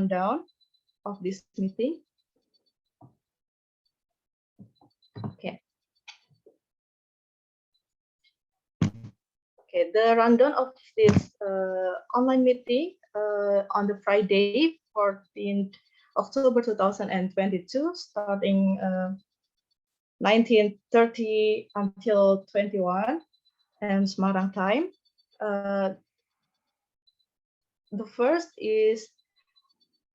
rundown of this meeting. Okay. Okay, the rundown of this online meeting on the Friday, 14th October 2022, starting 19:30 until 21 and Semarang time. The first is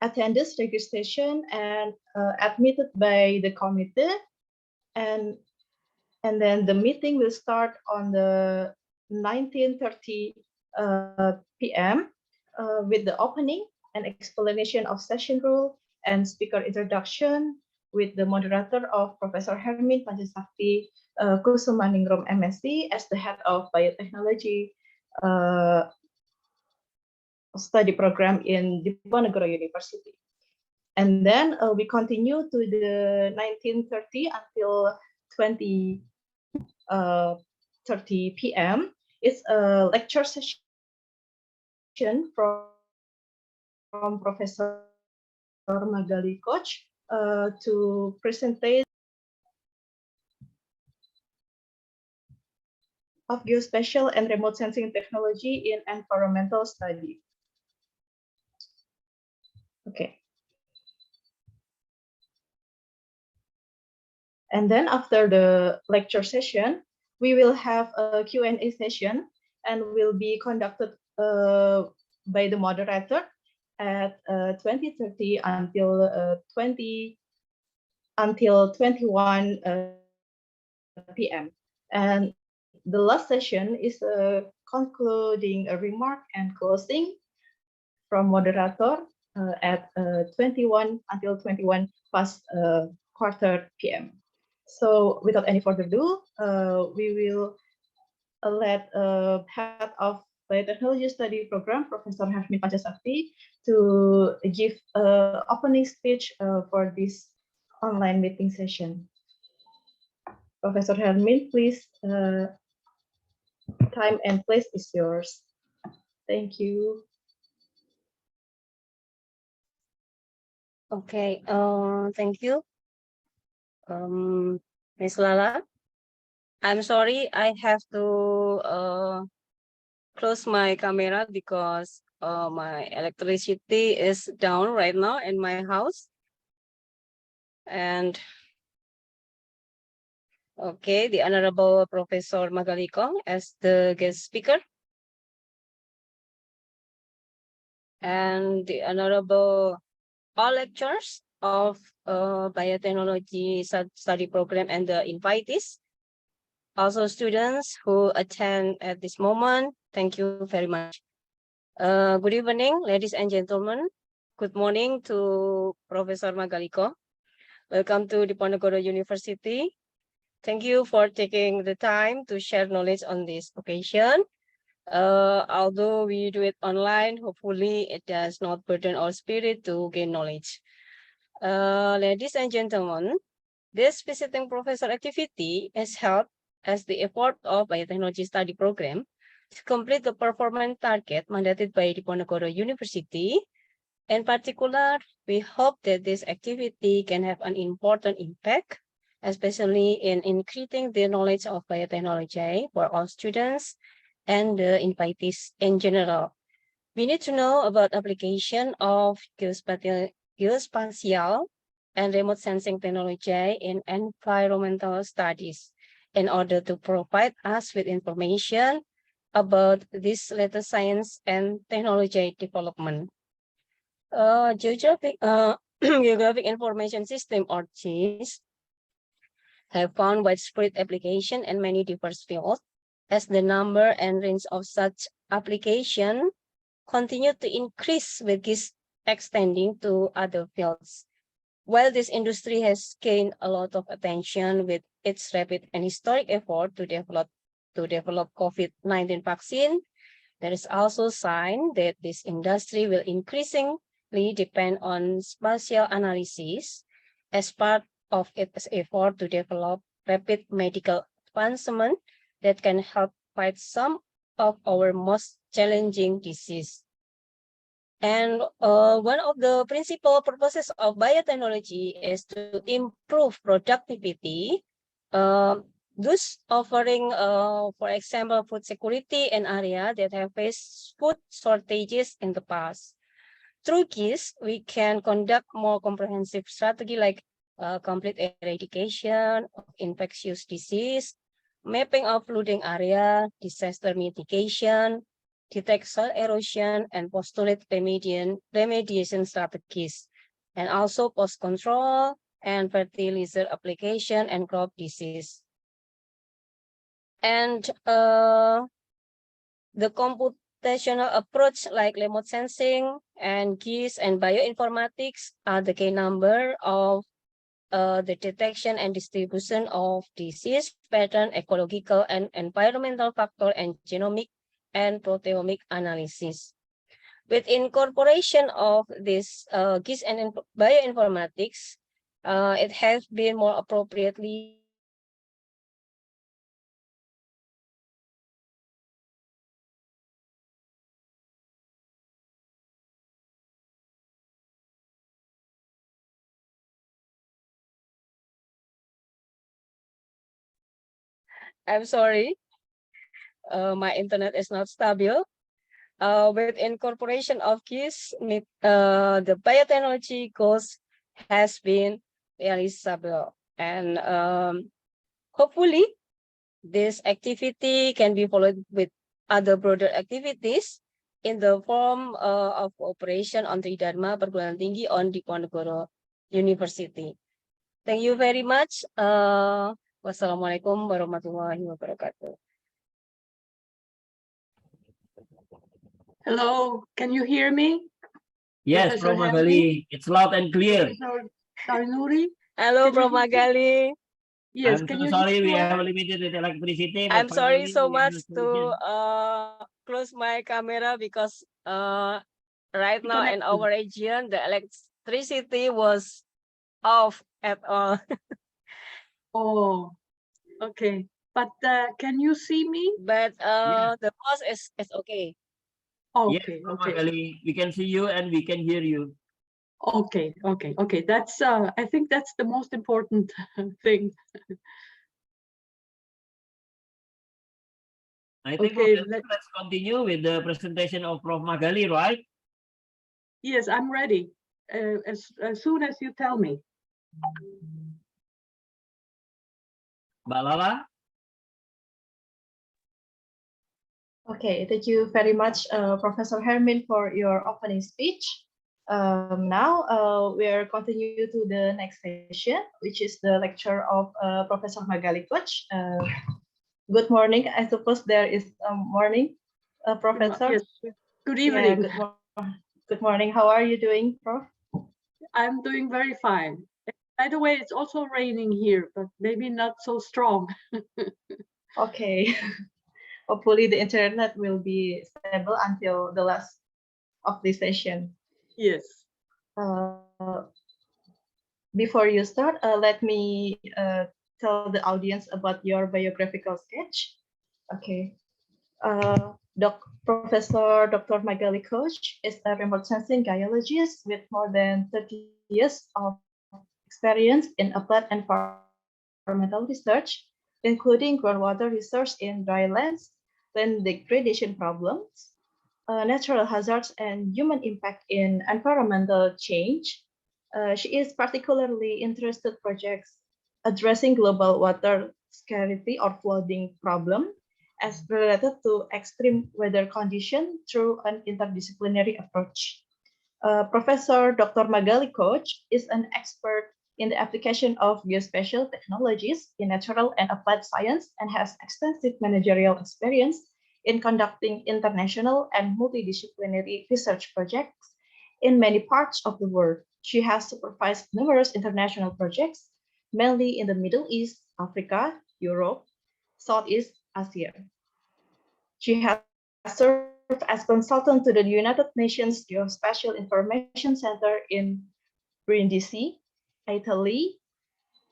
attendance registration and admitted by the committee, and then the meeting will start on the 19:30 p.m. With the opening and explanation of session rule and speaker introduction with the moderator of Professor Hermin Pancasakti Kusumaningrum MSc as the head of biotechnology study program in Diponegoro University. And then we continue to the 19:30 until 20:30 p.m. It's a lecture session from Professor Magali Koch to present of geospatial and remote sensing technology in environmental study. Okay. And then after the lecture session, we will have a Q&A session and will be conducted by the moderator at 20:30 until 21 p.m. And the last session is concluding a remark and closing from moderator at 21 until 21 past quarter p.m. So without any further ado, we will let head of biotechnology study program, Professor Hermin Pancasakti, to give opening speech for this online meeting session. Professor Hermin, please, time and place is yours. Thank you. Okay, thank you, Ms. Lala. I'm sorry, I have to close my camera because my electricity is down right now in my house. And okay, the Honorable Professor Magali Kong as the guest speaker. And the Honorable all lecturers of biotechnology study program and the invitees. Also students who attend at this moment, thank you very much. Good evening, ladies and gentlemen. Good morning to Professor Magaliko. Welcome to Diponegoro University. Thank you for taking the time to share knowledge on this occasion. Although we do it online, hopefully it does not burden our spirit to gain knowledge. Ladies and gentlemen, this visiting professor activity is held as the effort of biotechnology study program to complete the performance target mandated by Diponegoro University. In particular, we hope that this activity can have an important impact, especially in increasing the knowledge of biotechnology for all students and the invitees in general. We need to know about application of geospatial and remote sensing technology in environmental studies in order to provide us with information about this latest science and technology development. Geographic information system, or GIS, have found widespread application in many diverse fields, as the number and range of such application continue to increase with this extending to other fields. While this industry has gained a lot of attention with its rapid and historic effort to develop COVID-19 vaccine, there is also a sign that this industry will increasingly depend on spatial analysis as part of its effort to develop rapid medical advancement that can help fight some of our most challenging diseases. And one of the principal purposes of biotechnology is to improve productivity, thus offering, for example, food security in areas that have faced food shortages in the past. Through GIS, we can conduct more comprehensive strategy like complete eradication of infectious disease, mapping of flooding area, disaster mitigation, detect soil erosion, and postulate remediation strategies, and also pest control and fertilizer application and crop disease. And the computational approach like remote sensing and GIS and bioinformatics are the key number of the detection and distribution of disease pattern, ecological and environmental factor, and genomic and proteomic analysis. With incorporation of this GIS and bioinformatics, it has been more appropriately I'm sorry, my internet is not stable. With incorporation of GIS, the biotechnology goals has been realizable. And hopefully, this activity can be followed with other broader activities in the form of cooperation on Tridharma Perguruan Tinggi on Diponegoro University. Thank you very much. Wassalamualaikum warahmatullahi wabarakatuh. Hello, can you hear me? Yes, Professor Prof. Magali, it's loud and clear. Professor Tarnuri? Hello, Can Prof. you hear me? Magali. Yes, I'm can so you sorry hear we me? have limited with electricity, but I'm sorry finally so we have much a to solution. close my camera because right now in Connection. our region the electricity was off at all. Oh, okay. But can you see me? But Yeah. the voice is okay. Yes, Okay, Prof. okay. Magali, we can see you and we can hear you. Okay, okay, okay. That's I think that's the most important thing. I think Okay, let's continue with the presentation of Prof. Magali, right? yes, I'm ready. As soon as you tell me. Mbak Lala? Okay, thank you very much, Professor Hermin, for your opening speech. Now we'll continue to the next session, which is the lecture of Professor Magali Koch. Good morning. I suppose there is a morning, Professor. Yes, good Yeah, evening. good morning. How are you doing, Prof? I'm doing very fine. By the way, it's also raining here, but maybe not so strong. Okay. Hopefully the internet will be stable until the last of this session. Yes. Before you start, let me tell the audience about your biographical sketch. Okay. Professor Dr. Magali Koch is a remote sensing geologist with more than 30 years of experience in applied environmental research, including groundwater research in drylands, land degradation problems, natural hazards, and human impact in environmental change. She is particularly interested in projects addressing global water scarcity or flooding problem as related to extreme weather conditions through an interdisciplinary approach. Professor Dr. Magali Koch is an expert in the application of geospatial technologies in natural and applied science and has extensive managerial experience in conducting international and multidisciplinary research projects in many parts of the world. She has supervised numerous international projects, mainly in the Middle East, Africa, Europe, Southeast Asia. She has served as consultant to the United Nations Geospatial Information Center in Brindisi, Italy,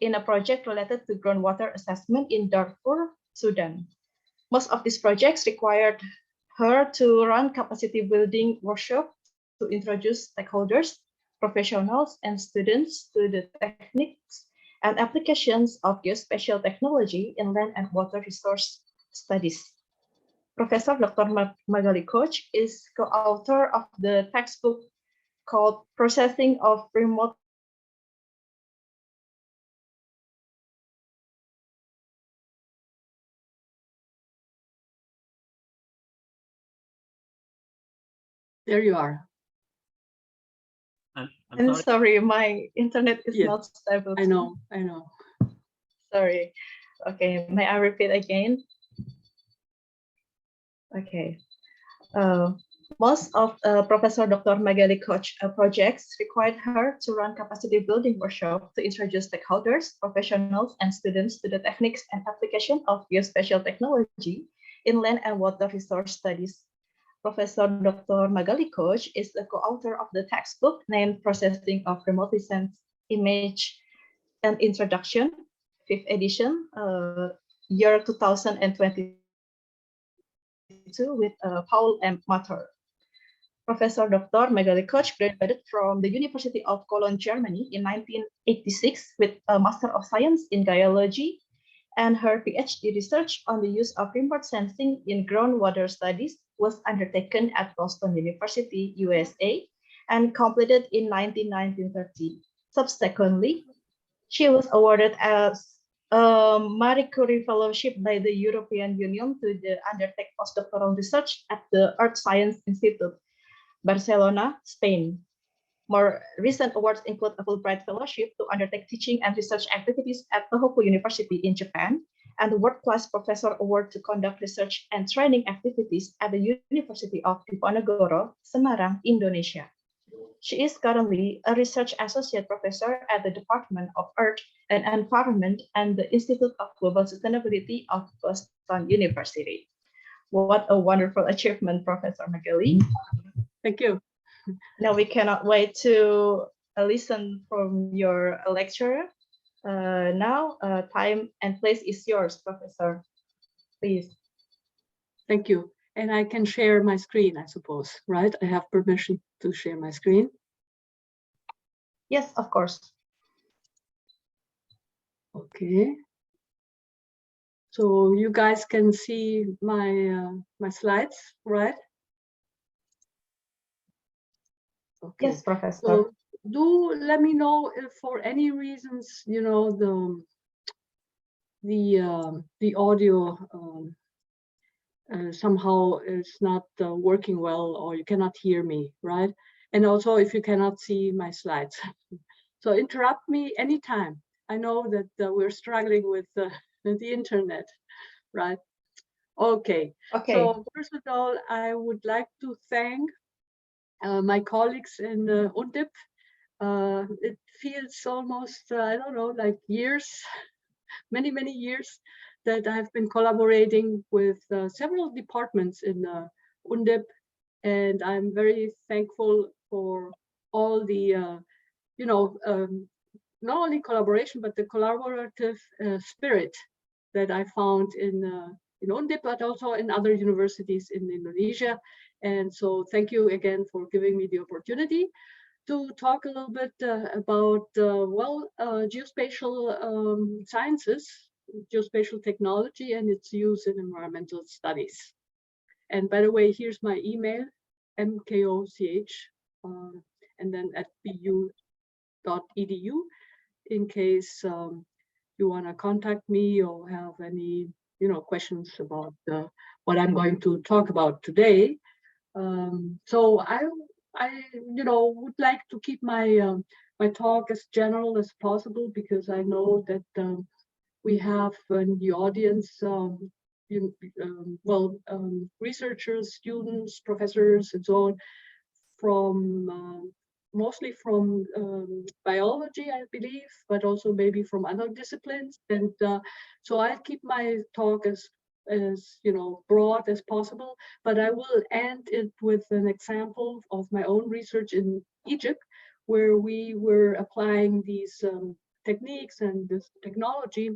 in a project related to groundwater assessment in Darfur, Sudan. Most of these projects required her to run capacity building workshops to introduce stakeholders, professionals, and students to the techniques and applications of geospatial technology in land and water resource studies. Professor Dr. Magali Koch is co-author of the textbook called Processing of Remote There you are. I'm sorry, my internet is Yes, not stable. I know. Sorry. Okay, may I repeat again? Okay. Most of Professor Dr. Magali Koch projects required her to run capacity building workshops to introduce stakeholders, professionals, and students to the techniques and application of geospatial technology in land and water resource studies. Professor Dr. Magali Koch is the co-author of the textbook named Processing of Remotely Sensed Image and Introduction, 5th edition, year 2022 with Paul M. Matter. Professor Dr. Magali Koch graduated from the University of Cologne, Germany in 1986 with a Master of Science in Geology, and her PhD research on the use of remote sensing in groundwater studies was undertaken at Boston University, USA, and completed in 1930. Subsequently, she was awarded as a Marie Curie Fellowship by the European Union to undertake postdoctoral research at the Earth Science Institute, Barcelona, Spain. More recent awards include a Fulbright Fellowship to undertake teaching and research activities at Tohoku University in Japan, and the World Class Professor Award to conduct research and training activities at the University of Diponegoro, Semarang, Indonesia. She is currently a research associate professor at the Department of Earth and Environment and the Institute of Global Sustainability of Boston University. What a wonderful achievement, Professor Magali. Thank you. Now we cannot wait to listen from your lecture. Now, time and place is yours, Professor. Please. Thank you. And I can share my screen, I suppose, right? I have permission to share my screen. Yes, of course. Okay. So you guys can see my my slides, right? Okay. Yes, Professor. So do let me know if for any reasons, you know, the audio somehow is not working well, or you cannot hear me, right? And also if you cannot see my slides. So interrupt me anytime. I know that we're struggling with the internet, right? Okay. Okay. So first of all, I would like to thank my colleagues in UNDIP. It feels almost, I don't know, like years, many years that I've been collaborating with several departments in UNDIP, and I'm very thankful for all the, you know, not only collaboration, but the collaborative spirit that I found in UNDIP, but also in other universities in Indonesia. And so thank you again for giving me the opportunity to talk a little bit about, geospatial sciences, geospatial technology, and its use in environmental studies. And by the way, here's my email, mkoch, and then at bu.edu, in case you want to contact me or have any, you know, questions about what I'm going to talk about today. So I, you know, would like to keep my my talk as general as possible, because I know that we have in the audience, researchers, students, professors, and so on, from mostly from biology, I believe, but also maybe from other disciplines. And so I'll keep my talk as you know, broad as possible, but I will end it with an example of my own research in Egypt, where we were applying these techniques and this technology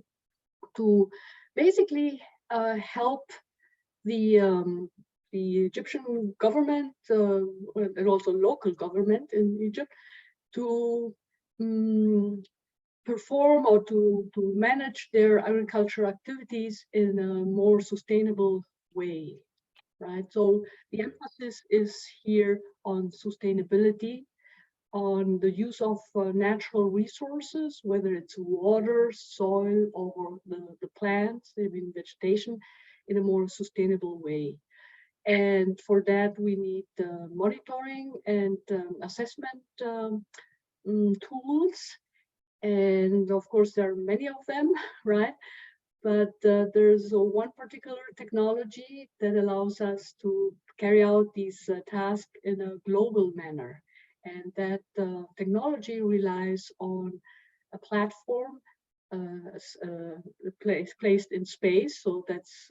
to basically help the the Egyptian government and also local government in Egypt to perform or to manage their agriculture activities in a more sustainable way, right? So the emphasis is here on sustainability, on the use of natural resources, whether it's water, soil, or the plants, I mean vegetation, in a more sustainable way. And for that, we need monitoring and assessment tools. And of course, there are many of them, right? But there's one particular technology that allows us to carry out these tasks in a global manner. And that technology relies on a platform placed in space. So that's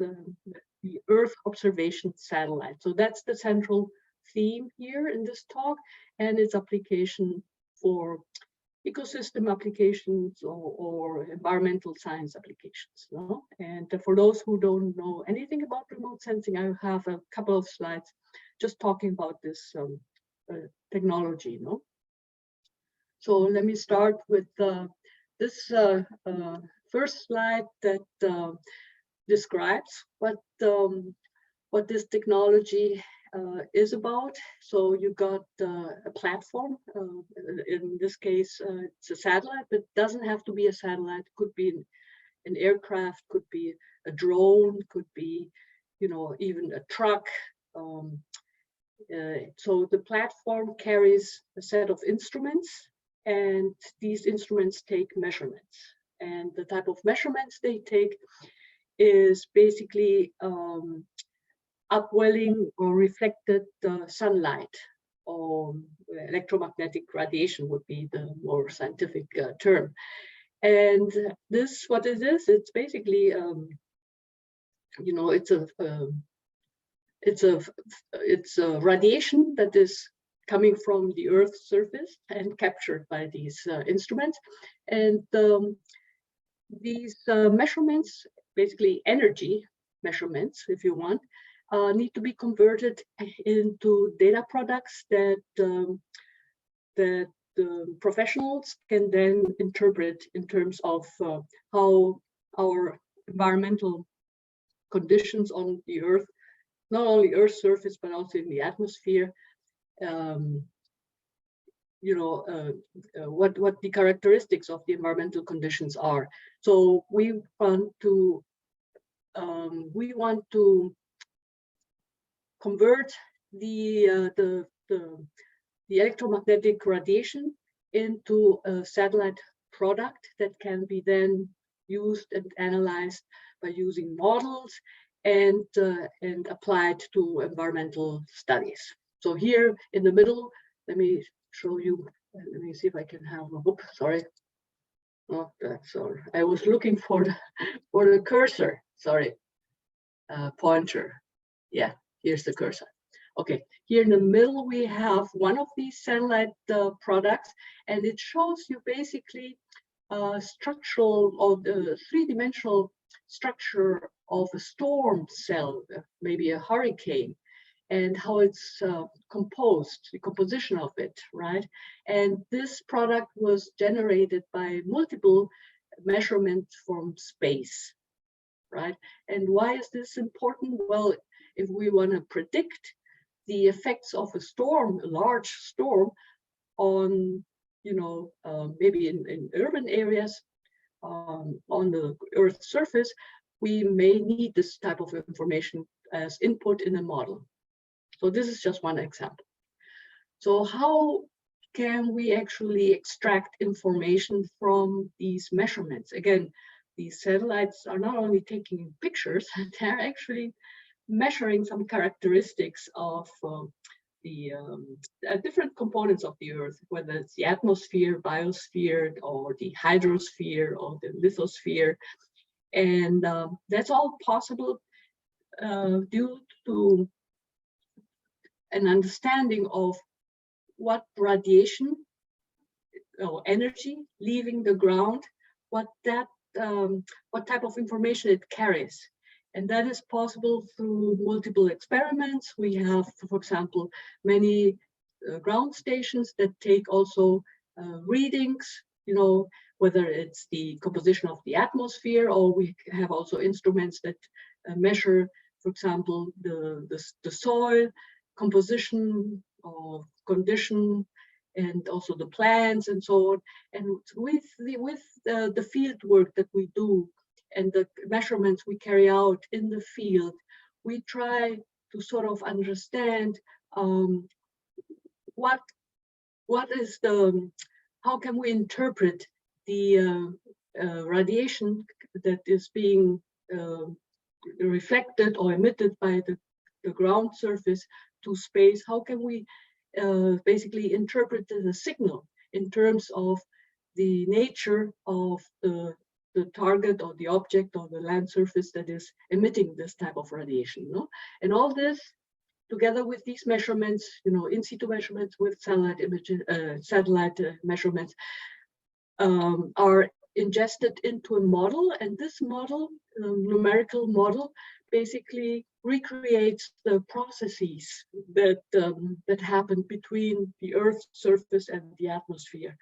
the Earth observation satellite. So that's the central theme here in this talk, and its application for ecosystem applications or environmental science applications. No? And for those who don't know anything about remote sensing, I have a couple of slides just talking about this technology. No? So let me start with this first slide that describes what this technology is about. So you got a platform. In this case, it's a satellite, but it doesn't have to be a satellite. It could be an aircraft, could be a drone, could be, you know, even a truck. So the platform carries a set of instruments, and these instruments take measurements. And the type of measurements they take is basically upwelling or reflected sunlight, or electromagnetic radiation would be the more scientific term. And this, what it is, it's basically, you know, it's a radiation that is coming from the Earth's surface and captured by these instruments. And these measurements, basically energy measurements, if you want, need to be converted into data products that the professionals can then interpret in terms of how our environmental conditions on the Earth, not only Earth's surface, but also in the atmosphere, you know, what the characteristics of the environmental conditions are. So we want to convert the electromagnetic radiation into a satellite product that can be then used and analyzed by using models and applied to environmental studies. So here in the middle, let me show you. Let me see if I can have a book. Sorry. Oh, that's all. I was looking for the cursor. Sorry. Pointer. Yeah, here's the cursor. Okay, here in the middle we have one of these satellite products, and it shows you basically structural or the three-dimensional structure of a storm cell, maybe a hurricane, and how it's composed, the composition of it, right? And this product was generated by multiple measurements from space, right? And why is this important? Well, if we want to predict the effects of a storm, a large storm, on, you know, maybe in urban areas on the Earth's surface, we may need this type of information as input in a model. So this is just one example. So how can we actually extract information from these measurements? Again, these satellites are not only taking pictures, they're actually measuring some characteristics of the different components of the Earth, whether it's the atmosphere, biosphere, or the hydrosphere, or the lithosphere. And that's all possible due to an understanding of what radiation or energy leaving the ground, what type of information it carries. And that is possible through multiple experiments. We have, for example, many ground stations that take also readings, whether it's the composition of the atmosphere, or we have also instruments that measure, for example, the soil composition or condition, and also the plants and so on. And with the field work that we do and the measurements we carry out in the field, we try to sort of understand how can we interpret the radiation that is being reflected or emitted by the ground surface to space. How can we basically interpret the signal in terms of the nature of the target or the object or the land surface that is emitting this type of radiation, And all this, together with these measurements, in situ measurements with satellite images, measurements, are ingested into a model, and this model, numerical model, basically recreates the processes that happen between the Earth's surface and the atmosphere.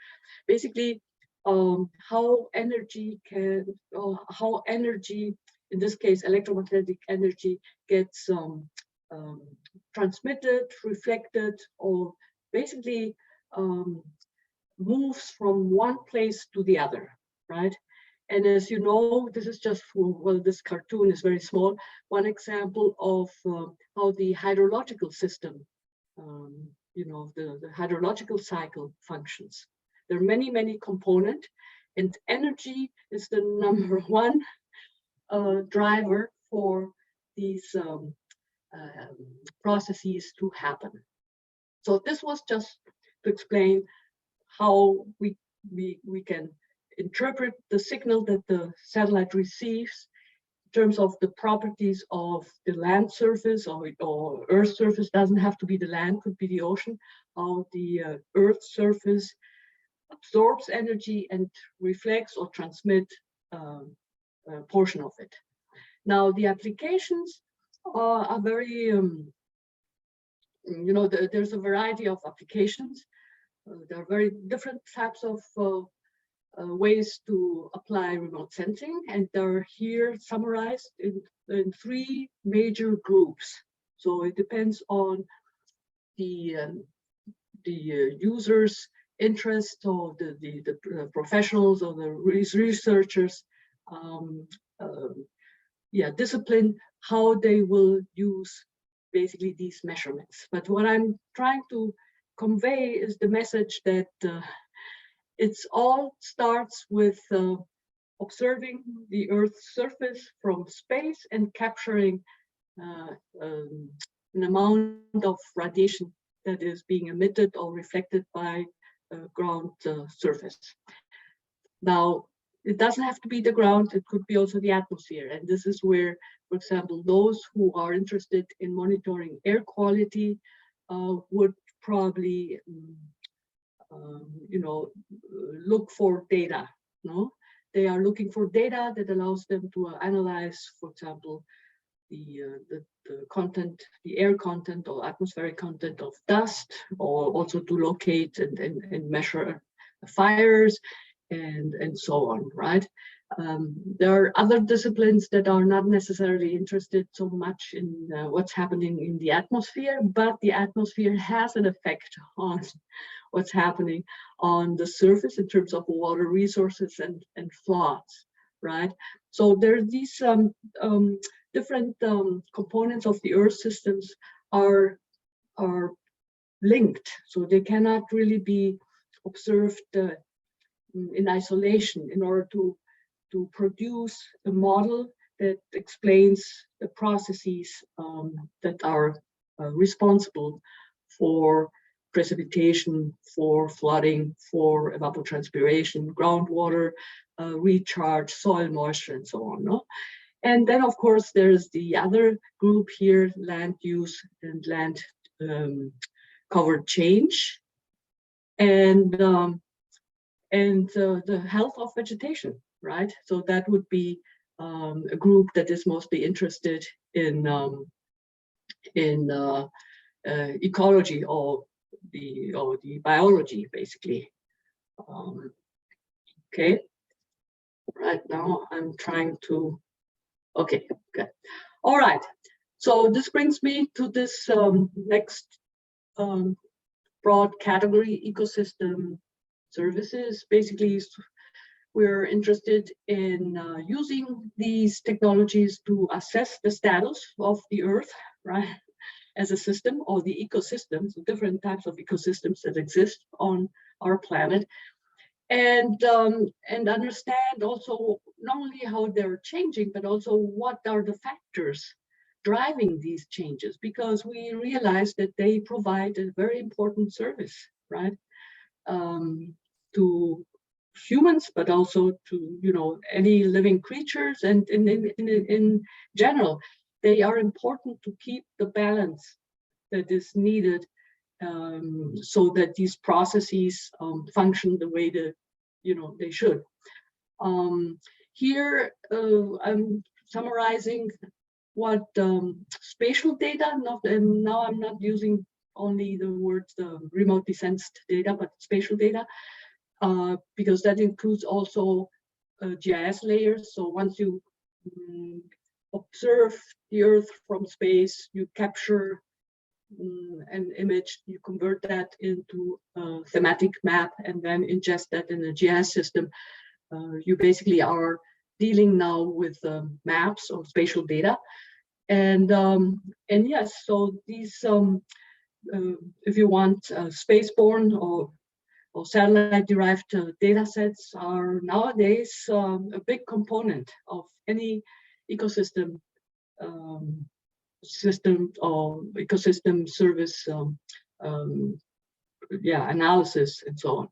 Basically, how energy, in this case, electromagnetic energy, gets transmitted, reflected, or basically moves from one place to the other, right? And as you know, this is just, this cartoon is very small, one example of how the hydrological system, the hydrological cycle functions. There are many, many components, and energy is the number one driver for these processes to happen. So this was just to explain how we can interpret the signal that the satellite receives in terms of the properties of the land surface or Earth surface. Doesn't have to be the land, could be the ocean. How the Earth surface absorbs energy and reflects or transmits a portion of it. Now the applications are very, there's a variety of applications. There are very different types of ways to apply remote sensing, and they're here summarized in three major groups. So it depends on the user's interest, or the professionals or the researchers, discipline, how they will use basically these measurements. But what I'm trying to convey is the message that it's all starts with observing the Earth's surface from space and capturing an amount of radiation that is being emitted or reflected by ground surface. Now, it doesn't have to be the ground, it could be also the atmosphere. And this is where, for example, those who are interested in monitoring air quality would probably look for data. They are looking for data that allows them to analyze, for example, the content, the air content or atmospheric content of dust, or also to locate and measure fires and so on, right? There are other disciplines that are not necessarily interested so much in what's happening in the atmosphere, but the atmosphere has an effect on what's happening on the surface in terms of water resources and floods, right? So there are these different components of the Earth systems are linked, so they cannot really be observed in isolation in order to produce a model that explains the processes that are responsible for precipitation, for flooding, for evapotranspiration, groundwater recharge, soil moisture, and so on. No? And then, of course, there's the other group here, land use and land cover change, and the health of vegetation, right? So that would be a group that is mostly interested in ecology or the biology, basically. Okay, right now I'm trying to. Okay, good. All right. So this brings me to this next broad category, ecosystem services. Basically, we're interested in using these technologies to assess the status of the Earth, right, as a system, or the ecosystems, the different types of ecosystems that exist on our planet, and understand also not only how they're changing, but also what are the factors driving these changes, because we realize that they provide a very important service, right, to humans, but also to any living creatures, and in general, they are important to keep the balance that is needed, so that these processes function the way that they should. Here I'm summarizing what spatial data, and now I'm not using only the words remotely sensed data, but spatial data, because that includes also GIS layers. So once you observe the Earth from space, you capture an image, you convert that into a thematic map, and then ingest that in a GIS system. You basically are dealing now with maps or spatial data, and yes, so these, if you want, spaceborne or satellite-derived data sets are nowadays a big component of any ecosystem system or ecosystem service analysis and so on.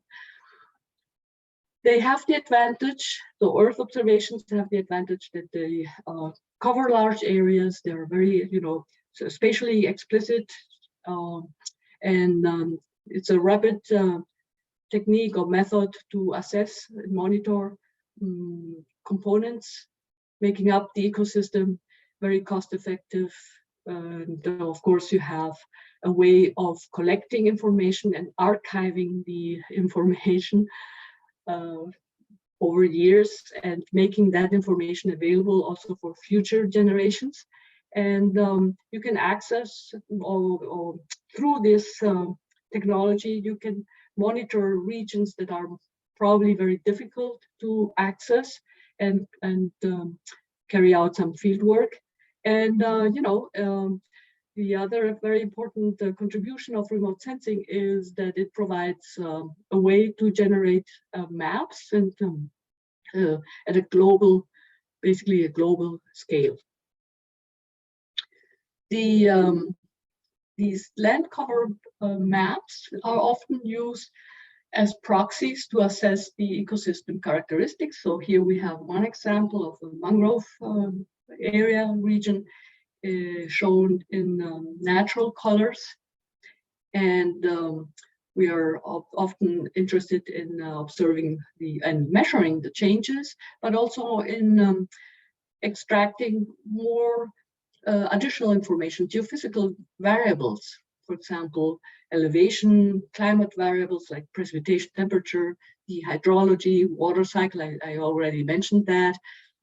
They have the advantage, so Earth observations have the advantage that they cover large areas. They're very, spatially explicit, and it's a rapid technique or method to assess and monitor components making up the ecosystem, very cost effective. And of course, you have a way of collecting information and archiving the information over years, and making that information available also for future generations. And you can access, or through this technology, you can monitor regions that are probably very difficult to access, and carry out some field work. And the other very important contribution of remote sensing is that it provides a way to generate maps, and at a global, basically a global scale. These land cover maps are often used as proxies to assess the ecosystem characteristics. So here we have one example of a mangrove area region shown in natural colors. And we are often interested in observing and measuring the changes, but also in extracting more additional information, geophysical variables, for example, elevation, climate variables like precipitation, temperature, the hydrology, water cycle, I already mentioned that,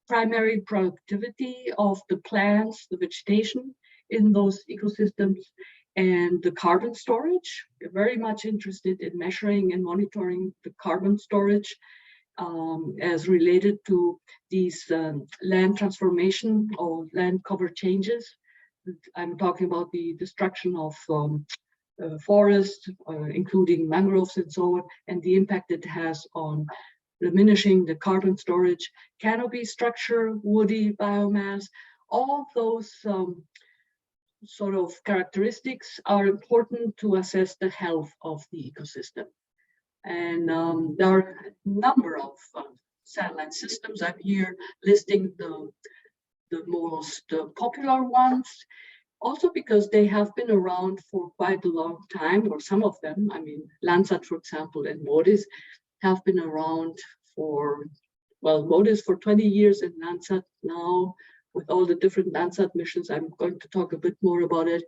primary productivity of the plants, the vegetation in those ecosystems, and the carbon storage. We're very much interested in measuring and monitoring the carbon storage as related to these land transformation or land cover changes. I'm talking about the destruction of forests, including mangroves and so on, and the impact it has on diminishing the carbon storage, canopy structure, woody biomass. All those sort of characteristics are important to assess the health of the ecosystem. And there are a number of satellite systems. I'm here listing the most popular ones, also because they have been around for quite a long time, or some of them. I mean, Landsat, for example, and MODIS have been around for well, MODIS for 20 years and Landsat now with all the different Landsat missions. I'm going to talk a bit more about it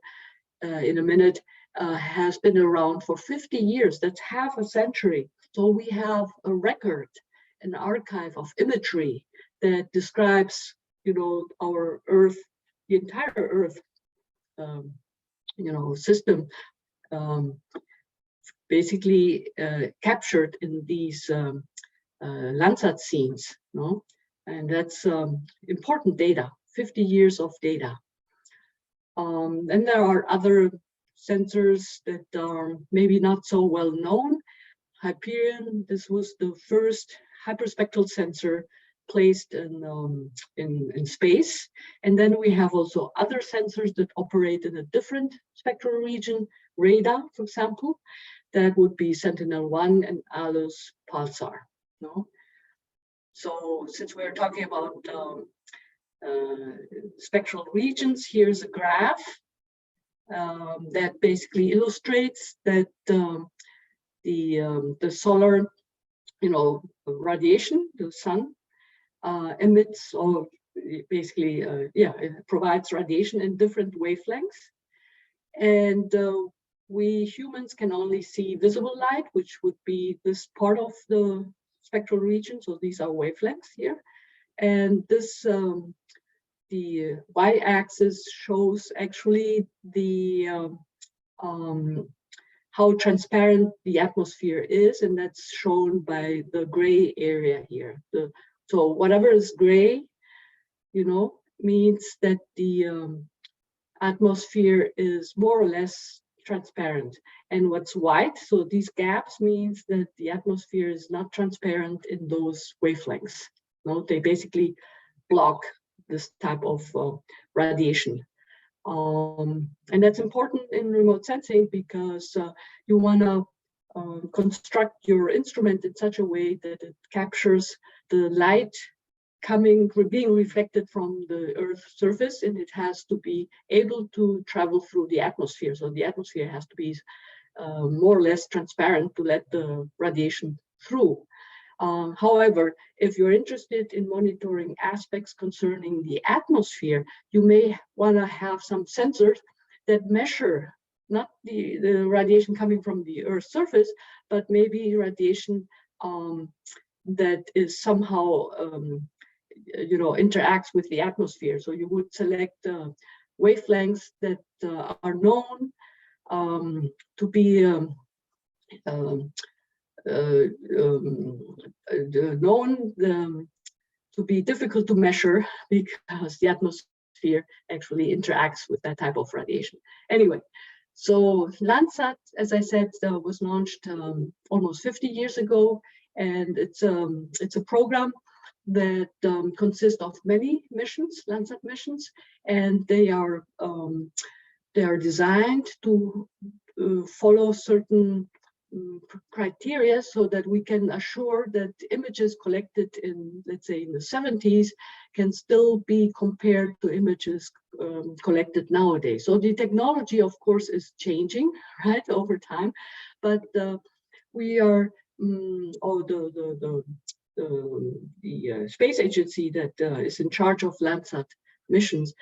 in a minute. Has been around for 50 years. That's half a century. So we have a record, an archive of imagery that describes, our Earth, the entire Earth, system, basically captured in these Landsat scenes, and that's important data, 50 years of data. Then there are other sensors that are maybe not so well known. Hyperion, this was the first hyperspectral sensor placed in space. And then we have also other sensors that operate in a different spectral region, radar, for example. That would be Sentinel-1 and ALOS Pulsar. So since we're talking about spectral regions, here's a graph that basically illustrates that the solar, radiation, the sun emits, or basically, it provides radiation in different wavelengths, and we humans can only see visible light, which would be this part of the spectral region. So these are wavelengths here, and this the y-axis shows actually the how transparent the atmosphere is, and that's shown by the gray area here. So whatever is gray, means that the atmosphere is more or less transparent. And what's white, so these gaps, means that the atmosphere is not transparent in those wavelengths. They basically block this type of radiation. And that's important in remote sensing because you want to construct your instrument in such a way that it captures the light being reflected from the Earth's surface, and it has to be able to travel through the atmosphere. So the atmosphere has to be more or less transparent to let the radiation through. However, if you're interested in monitoring aspects concerning the atmosphere, you may want to have some sensors that measure not the radiation coming from the Earth's surface, but maybe radiation that is somehow interacts with the atmosphere. So you would select wavelengths that are known to be to be difficult to measure because the atmosphere actually interacts with that type of radiation. Anyway, so Landsat, as I said, was launched almost 50 years ago, and it's a program that consists of many missions, Landsat missions, and they are designed to follow certain criteria so that we can assure that images collected in, let's say, in the 70s can still be compared to images collected nowadays. So the technology, of course, is changing, right, over time, but we are, the space agency that is in charge of Landsat missions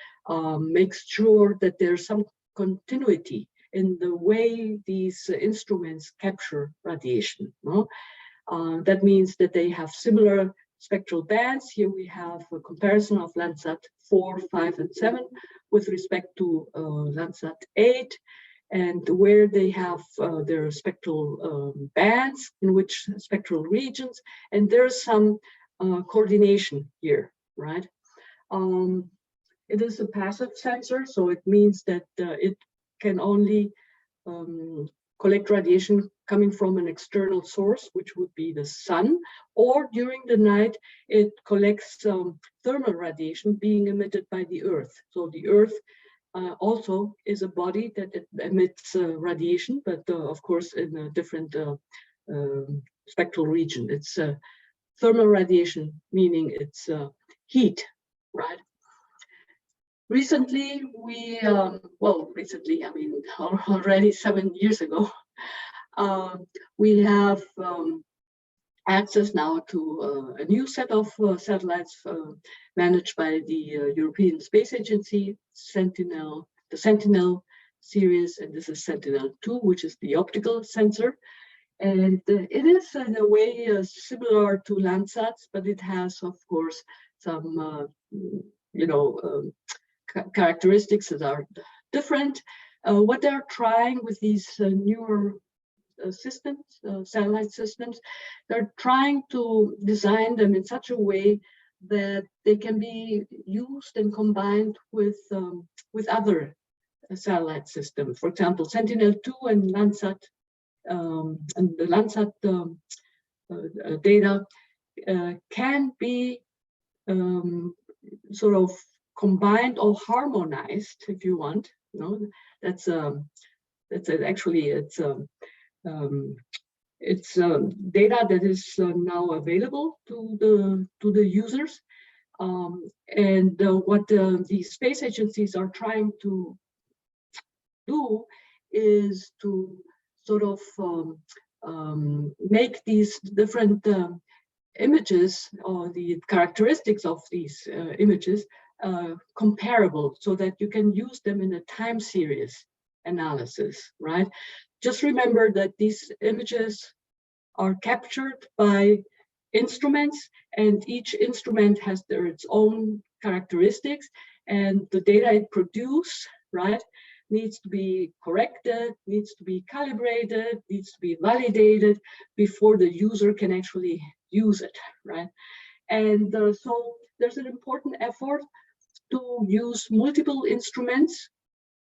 makes sure that there's some continuity in the way these instruments capture radiation. That means that they have similar spectral bands. Here we have a comparison of Landsat 4, 5, and 7 with respect to Landsat 8, and where they have their spectral bands, in which spectral regions, and there's some coordination here, right? It is a passive sensor, so it means that it can only collect radiation coming from an external source, which would be the sun, or during the night it collects thermal radiation being emitted by the Earth. So the Earth also is a body that emits radiation, but of course in a different spectral region. It's thermal radiation, meaning it's heat, right? Recently, recently, I mean, already 7 years ago, we have access now to a new set of satellites managed by the European Space Agency, Sentinel, the Sentinel series, and this is Sentinel-2, which is the optical sensor. And it is in a way similar to Landsats, but it has, of course, some, characteristics that are different. What they're trying with these newer systems, satellite systems, they're trying to design them in such a way that they can be used and combined with other satellite systems. For example, Sentinel-2 and Landsat, and the Landsat data can be sort of combined or harmonized, if you want. That's actually it's data that is now available to the users, and what the space agencies are trying to do is to sort of make these different images or the characteristics of these images comparable, so that you can use them in a time series analysis, right? Just remember that these images are captured by instruments, and each instrument has its own characteristics, and the data it produces, right, needs to be corrected, needs to be calibrated, needs to be validated before the user can actually use it, right? And so there's an important effort to use multiple instruments,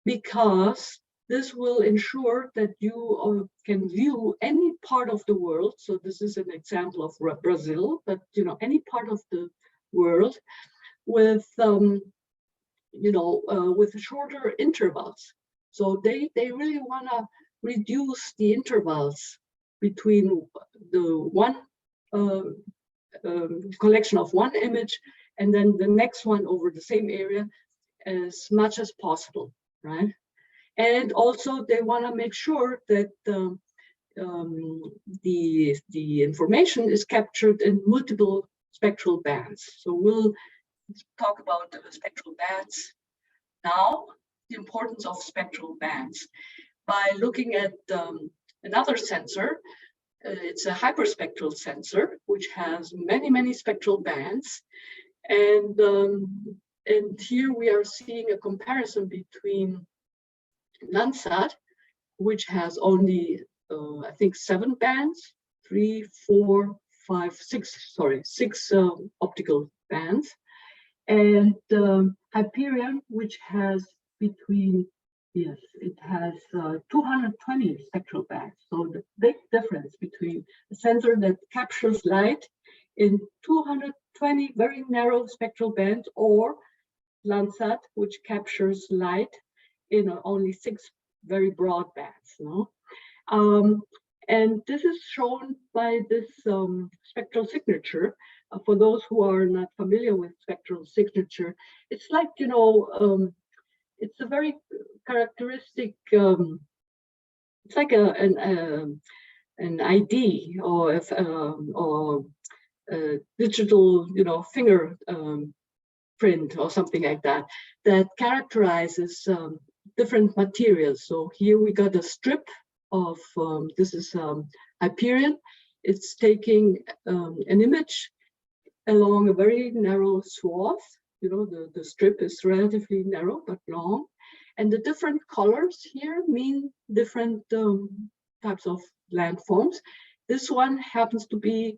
because this will ensure that you can view any part of the world. So this is an example of Brazil, but any part of the world with with shorter intervals. So they really want to reduce the intervals between the one collection of one image and then the next one over the same area as much as possible, right? And also they want to make sure that the information is captured in multiple spectral bands. So we'll talk about the spectral bands now, the importance of spectral bands. By looking at another sensor, it's a hyperspectral sensor, which has many spectral bands. And here we are seeing a comparison between Landsat, which has only, I think, 7 bands, 3, 4, 5, 6, sorry, 6 optical bands, and Hyperion, which has between, yes, it has 220 spectral bands. So the big difference between a sensor that captures light in 220 very narrow spectral bands, or Landsat, which captures light in only 6 very broad bands. And this is shown by this spectral signature. For those who are not familiar with spectral signature, it's like, it's a very characteristic, it's like an ID or a digital, finger print or something like that, that characterizes different materials. So here we got a strip of, this is Hyperion. It's taking an image along a very narrow swath. The strip is relatively narrow but long. And the different colors here mean different types of landforms. This one happens to be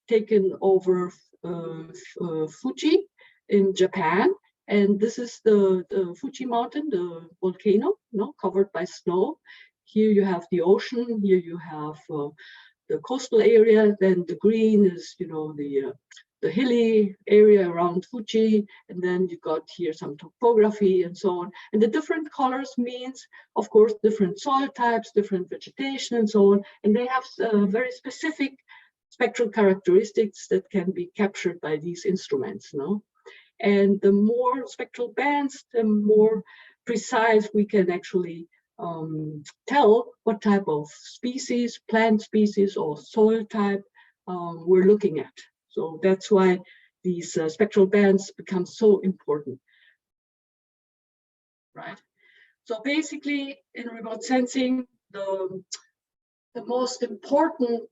taken over Fuji in Japan. And this is the Fuji mountain, the volcano, covered by snow. Here you have the ocean, here you have the coastal area, then the green is, the hilly area around Fuji, and then you got here some topography and so on. And the different colors means, of course, different soil types, different vegetation and so on. And they have very specific spectral characteristics that can be captured by these instruments, And the more spectral bands, the more precise we can actually tell what type of species, plant species or soil type we're looking at. So that's why these spectral bands become so important, right? So basically, in remote sensing, the most important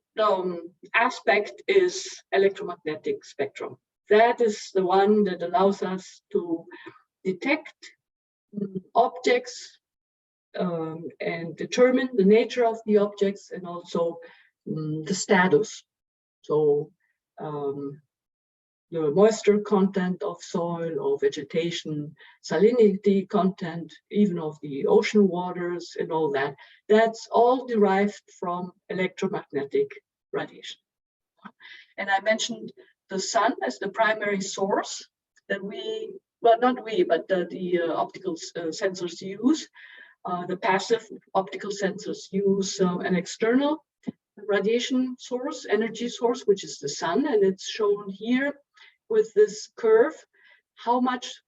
aspect is electromagnetic spectrum. That is the one that allows us to detect objects and determine the nature of the objects and also the status. So the moisture content of soil or vegetation, salinity content, even of the ocean waters and all that. That's all derived from electromagnetic radiation. And I mentioned the sun as the primary source that we, well, not we, but the optical sensors use. The passive optical sensors use an external radiation source, energy source, which is the sun, and it's shown here with this curve, how much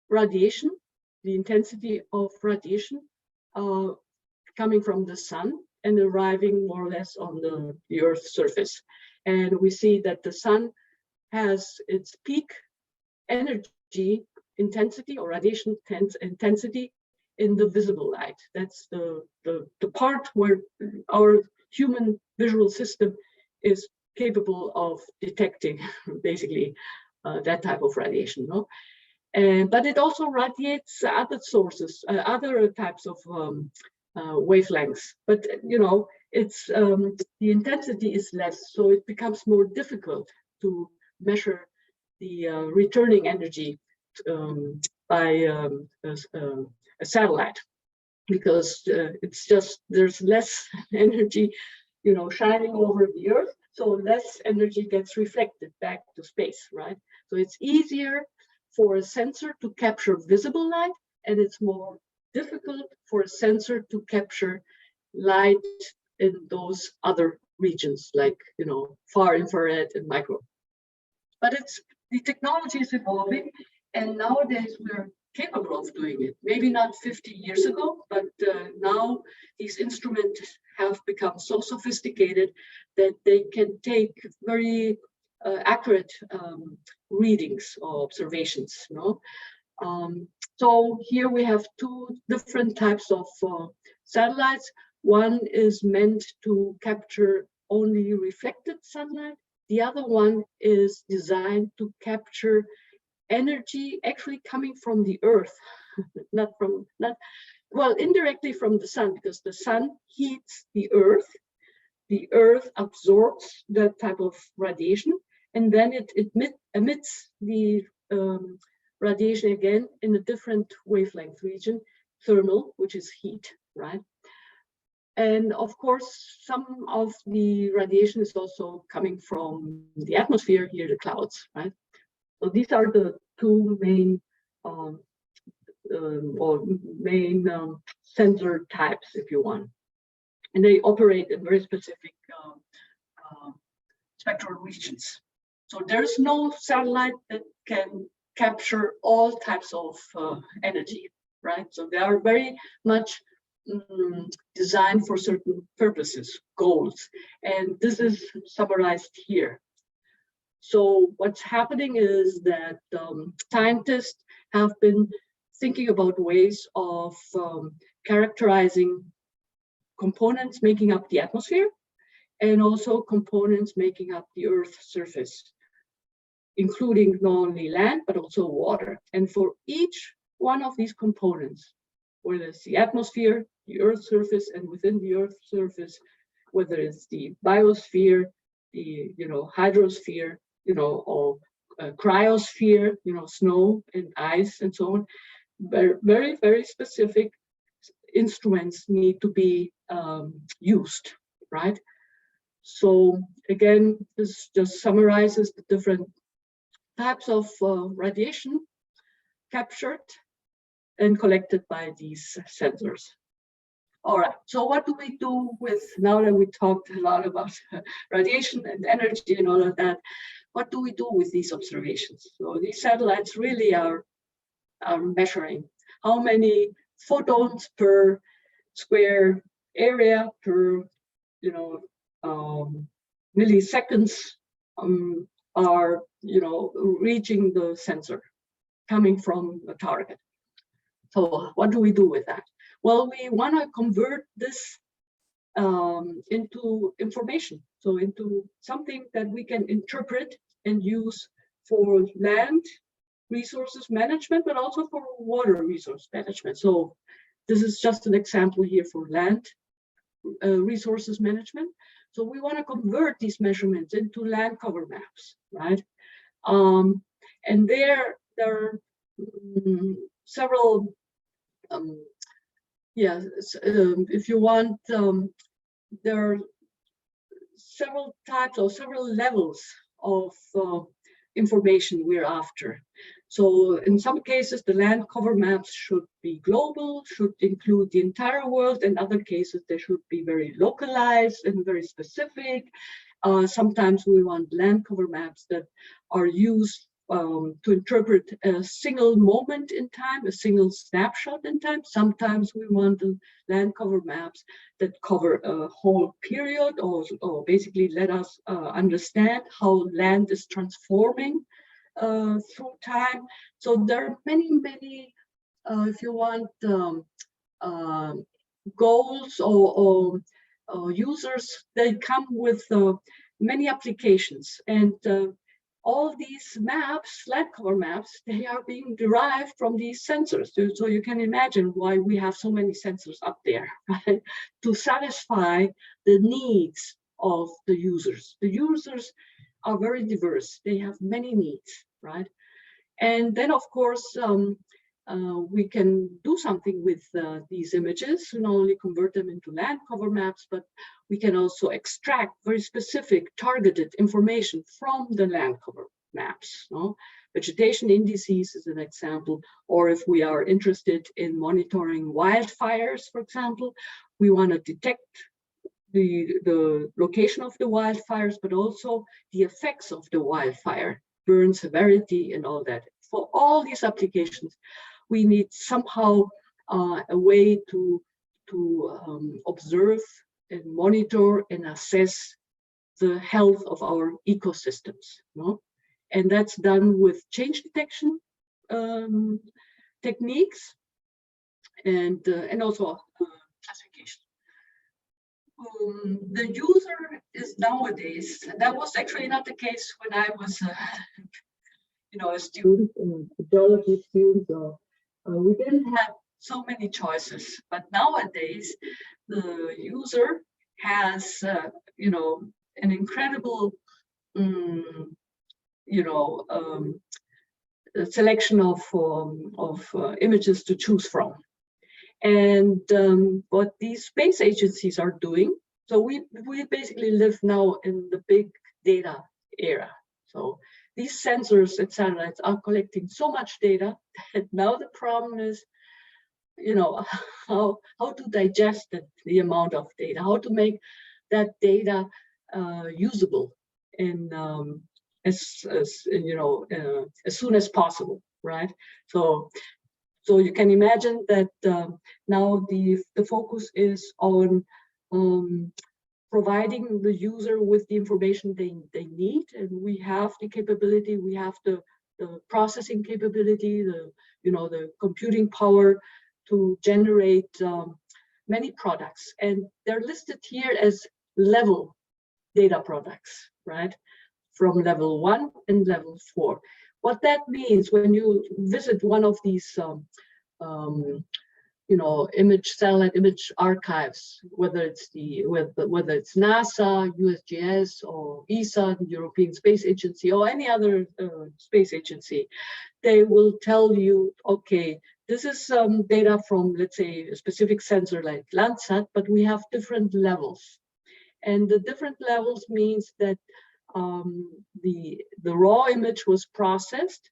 radiation, the intensity of radiation coming from the sun and arriving more or less on the Earth's surface. And we see that the sun has its peak energy intensity or radiation intensity in the visible light. That's the part where our human visual system is capable of detecting basically that type of radiation. No? But it also radiates other sources, other types of wavelengths. But you know, it's the intensity is less, so it becomes more difficult to measure the returning energy by a satellite, because it's just there's less energy, you know, shining over the Earth, so less energy gets reflected back to space, right? So it's easier for a sensor to capture visible light, and it's more difficult for a sensor to capture light in those other regions, like, you know, far infrared and micro. But the technology is evolving, and nowadays we're capable of doing it. Maybe not 50 years ago, but now these instruments have become so sophisticated that they can take very accurate readings or observations. You know? So here we have two different types of satellites. One is meant to capture only reflected sunlight. The other one is designed to capture energy actually coming from the Earth, well, indirectly from the sun, because the sun heats the Earth absorbs that type of radiation, and then it emits the radiation again in a different wavelength region, thermal, which is heat, right? And of course, some of the radiation is also coming from the atmosphere here, the clouds, right? So these are the two main sensor types, if you want, and they operate in very specific spectral regions. So there's no satellite that can capture all types of energy, right? So they are very much designed for certain purposes, goals, and this is summarized here. So what's happening is that scientists have been thinking about ways of characterizing components making up the atmosphere and also components making up the Earth's surface, including not only land, but also water. And for each one of these components, whether it's the atmosphere, the Earth's surface, and within the Earth's surface, whether it's the biosphere, the hydrosphere, or cryosphere, snow and ice and so on, very, very specific instruments need to be used, right? So again, this just summarizes the different types of radiation captured and collected by these sensors. All right, so what do we do with, now that we talked a lot about radiation and energy and all of that, what do we do with these observations? So these satellites really are measuring how many photons per square area per milliseconds are, reaching the sensor coming from the target. So what do we do with that? Well, we want to convert this into information, so into something that we can interpret and use for land resources management, but also for water resource management. So this is just an example here for land resources management. So we want to convert these measurements into land cover maps, right? And there are several, if you want, there are several types or several levels of information we're after. So in some cases, the land cover maps should be global, should include the entire world. In other cases, they should be very localized and very specific. Sometimes we want land cover maps that are used to interpret a single moment in time, a single snapshot in time. Sometimes we want land cover maps that cover a whole period, or basically let us understand how land is transforming through time. So there are many, if you want, goals or users. They come with many applications, and all these maps, land cover maps, they are being derived from these sensors. So you can imagine why we have so many sensors up there, right? To satisfy the needs of the users. The users are very diverse. They have many needs, right? And then, of course, we can do something with these images, not only convert them into land cover maps, but we can also extract very specific targeted information from the land cover maps. No? Vegetation indices is an example, or if we are interested in monitoring wildfires, for example, we want to detect the location of the wildfires, but also the effects of the wildfire, burn severity and all that. For all these applications, we need somehow a way to observe and monitor and assess the health of our ecosystems. No? And that's done with change detection techniques and also classification. The user is nowadays, that was actually not the case when I was a student, a geology student. We didn't have so many choices, but nowadays the user has an incredible selection of images to choose from. And what these space agencies are doing, so we basically live now in the big data era. So these sensors and satellites are collecting so much data that now the problem is, how to digest the amount of data, how to make that data usable in as soon as possible, right? So you can imagine that now the focus is on providing the user with the information they need, and we have the capability, we have the processing capability, the computing power to generate many products, and they're listed here as level data products, right? From level 1 and level 4. What that means when you visit one of these satellite image archives, whether it's NASA, USGS, or ESA, the European Space Agency, or any other space agency, they will tell you, okay, this is data from, let's say, a specific sensor like Landsat, but we have different levels. And the different levels means that the raw image was processed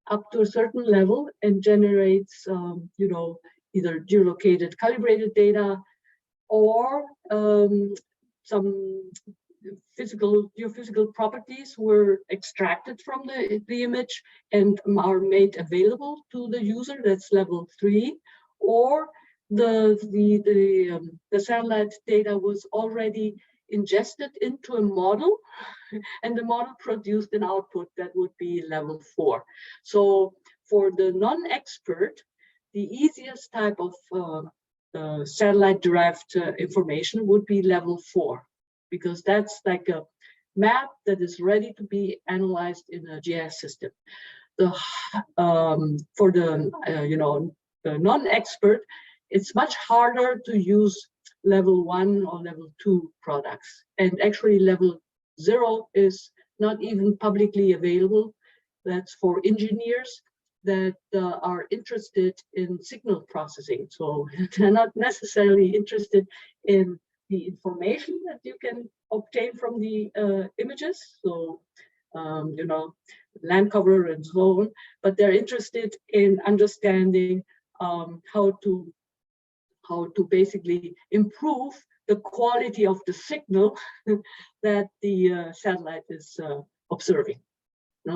up to a certain level and generates, either geolocated, calibrated data, or some geophysical properties were extracted from the image and are made available to the user. That's level 3. Or the satellite data was already ingested into a model, and the model produced an output that would be level 4. So for the non-expert, the easiest type of satellite-derived information would be level 4, because that's like a map that is ready to be analyzed in a GIS system. For the the non-expert, it's much harder to use level 1 or level 2 products, and actually level 0 is not even publicly available. That's for engineers that are interested in signal processing. So they're not necessarily interested in the information that you can obtain from the images. So, land cover and so on, but they're interested in understanding how to basically improve the quality of the signal that the satellite is observing.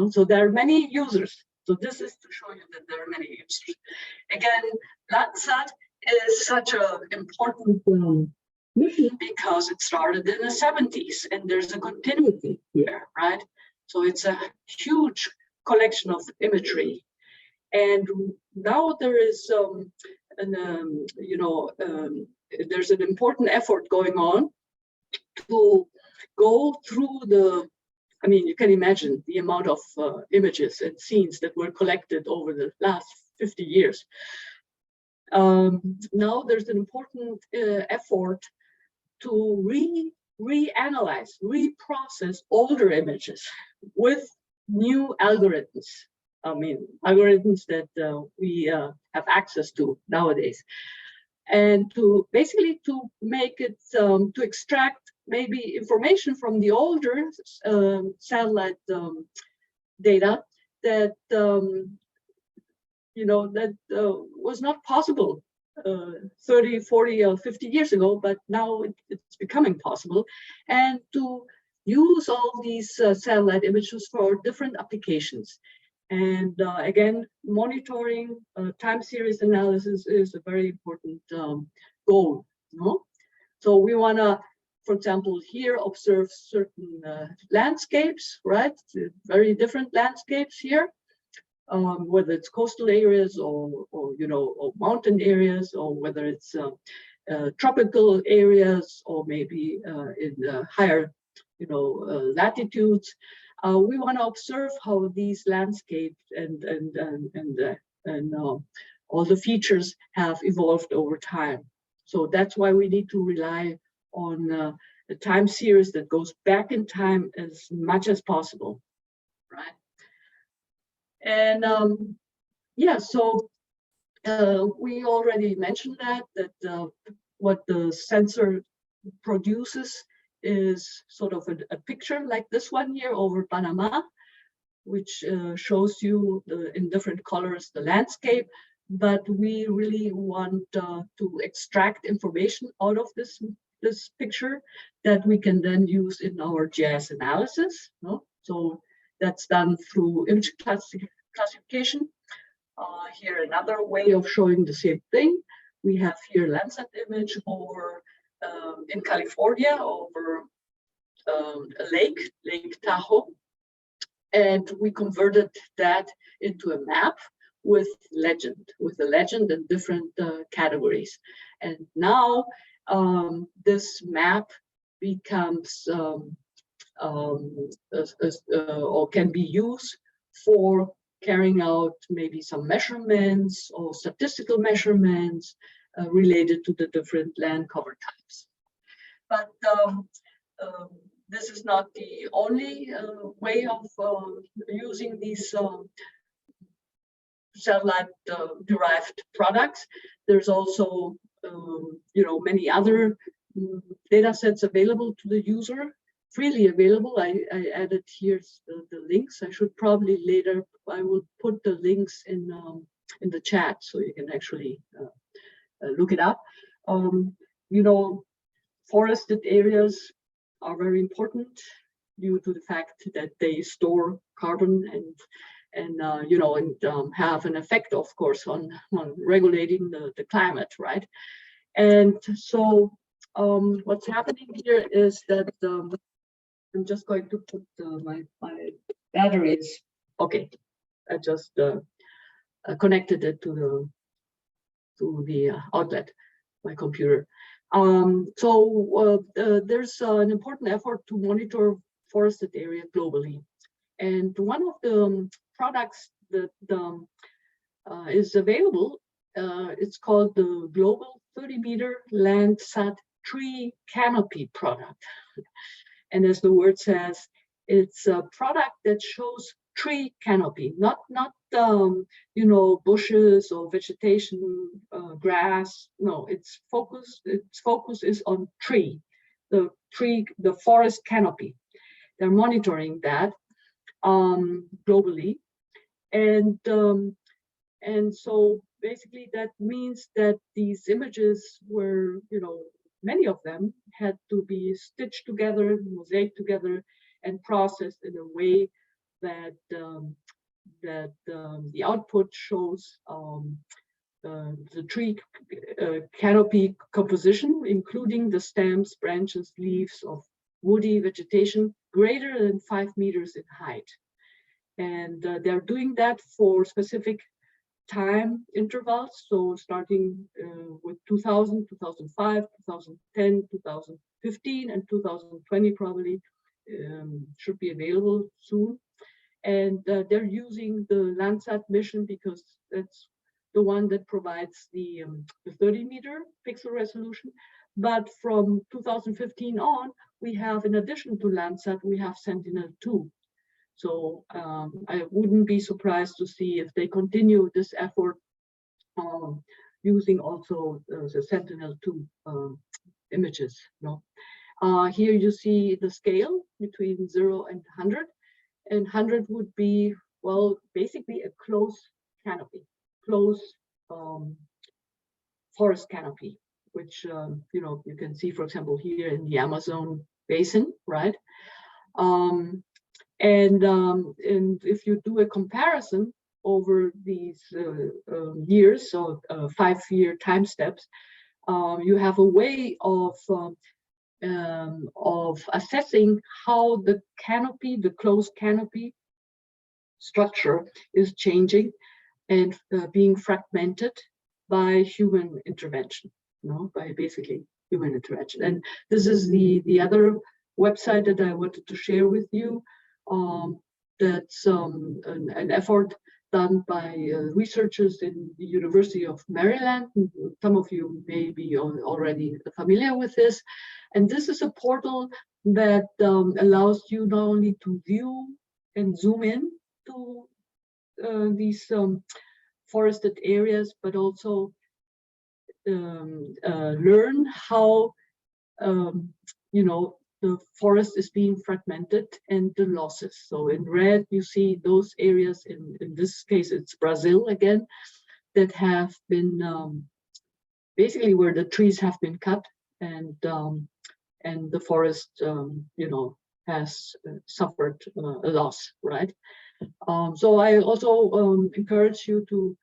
So there are many users. So this is to show you that there are many users. Again, Landsat is such an important mission because it started in the 70s, and there's a continuity here, right? So it's a huge collection of imagery. And now there is there's an important effort going on to go through the, I mean, you can imagine the amount of images and scenes that were collected over the last 50 years. Now there's an important effort to reanalyze, reprocess older images with new algorithms. I mean, algorithms that we have access to nowadays, and to basically to make it to extract maybe information from the older satellite data that was not possible 30, 40, or 50 years ago, but now it's becoming possible, and to use all these satellite images for different applications. And again, monitoring time series analysis is a very important goal. So we want to, for example, here observe certain landscapes, right? Very different landscapes here, whether it's coastal areas or mountain areas, or whether it's tropical areas, or maybe in higher latitudes. We want to observe how these landscapes and all the features have evolved over time. So that's why we need to rely on a time series that goes back in time as much as possible, right? And so we already mentioned that what the sensor produces is sort of a picture like this one here over Panama, which shows you in different colors the landscape. But we really want to extract information out of this picture that we can then use in our GIS analysis. So that's done through image classification. Here another way of showing the same thing. We have here Landsat image over in California over a Lake Tahoe, and we converted that into a map with a legend and different categories. And now this map becomes or can be used for carrying out maybe some measurements or statistical measurements related to the different land cover types. But this is not the only way of using these satellite derived products. There's also many other data sets available to the user, freely available. I added here the links. I should probably later, I will put the links in the chat so you can actually look it up. Forested areas are very important due to the fact that they store carbon and have an effect, of course, on regulating the climate, right? And so what's happening here is that I'm just going to put my batteries. Okay, I just connected it to the outlet, my computer. There's an important effort to monitor forested area globally, and one of the products that is available, it's called the Global 30-meter Landsat Tree Canopy product. And as the word says, it's a product that shows tree canopy, not bushes or vegetation, grass. No, its focus is on the forest canopy. They're monitoring that globally, and so basically that means that these images were, many of them had to be stitched together, mosaiced together, and processed in a way that the output shows the tree canopy composition, including the stems, branches, leaves of woody vegetation greater than 5 meters in height. And they're doing that for specific time intervals, so starting with 2000, 2005, 2010, 2015, and 2020 probably should be available soon. And they're using the Landsat mission because that's the one that provides the 30-meter pixel resolution. But from 2015 on, we have, in addition to Landsat, we have Sentinel 2. So I wouldn't be surprised to see if they continue this effort using also the Sentinel-2 images. Here you see the scale between 0 and 100, and 100 would be, well, basically a close canopy, close forest canopy, which you can see, for example, here in the Amazon basin, right? And if you do a comparison over these years, so 5-year time steps, you have a way of assessing how the canopy, the closed canopy structure is changing and being fragmented by human intervention, by basically human intervention. And this is the other website that I wanted to share with you. That's an effort done by researchers in the University of Maryland. Some of you may be already familiar with this. And this is a portal that allows you not only to view and zoom in to these forested areas, but also learn how the forest is being fragmented and the losses. So in red, you see those areas, in this case, it's Brazil again, that have been basically where the trees have been cut and the forest, has suffered a loss, right? So I also encourage you to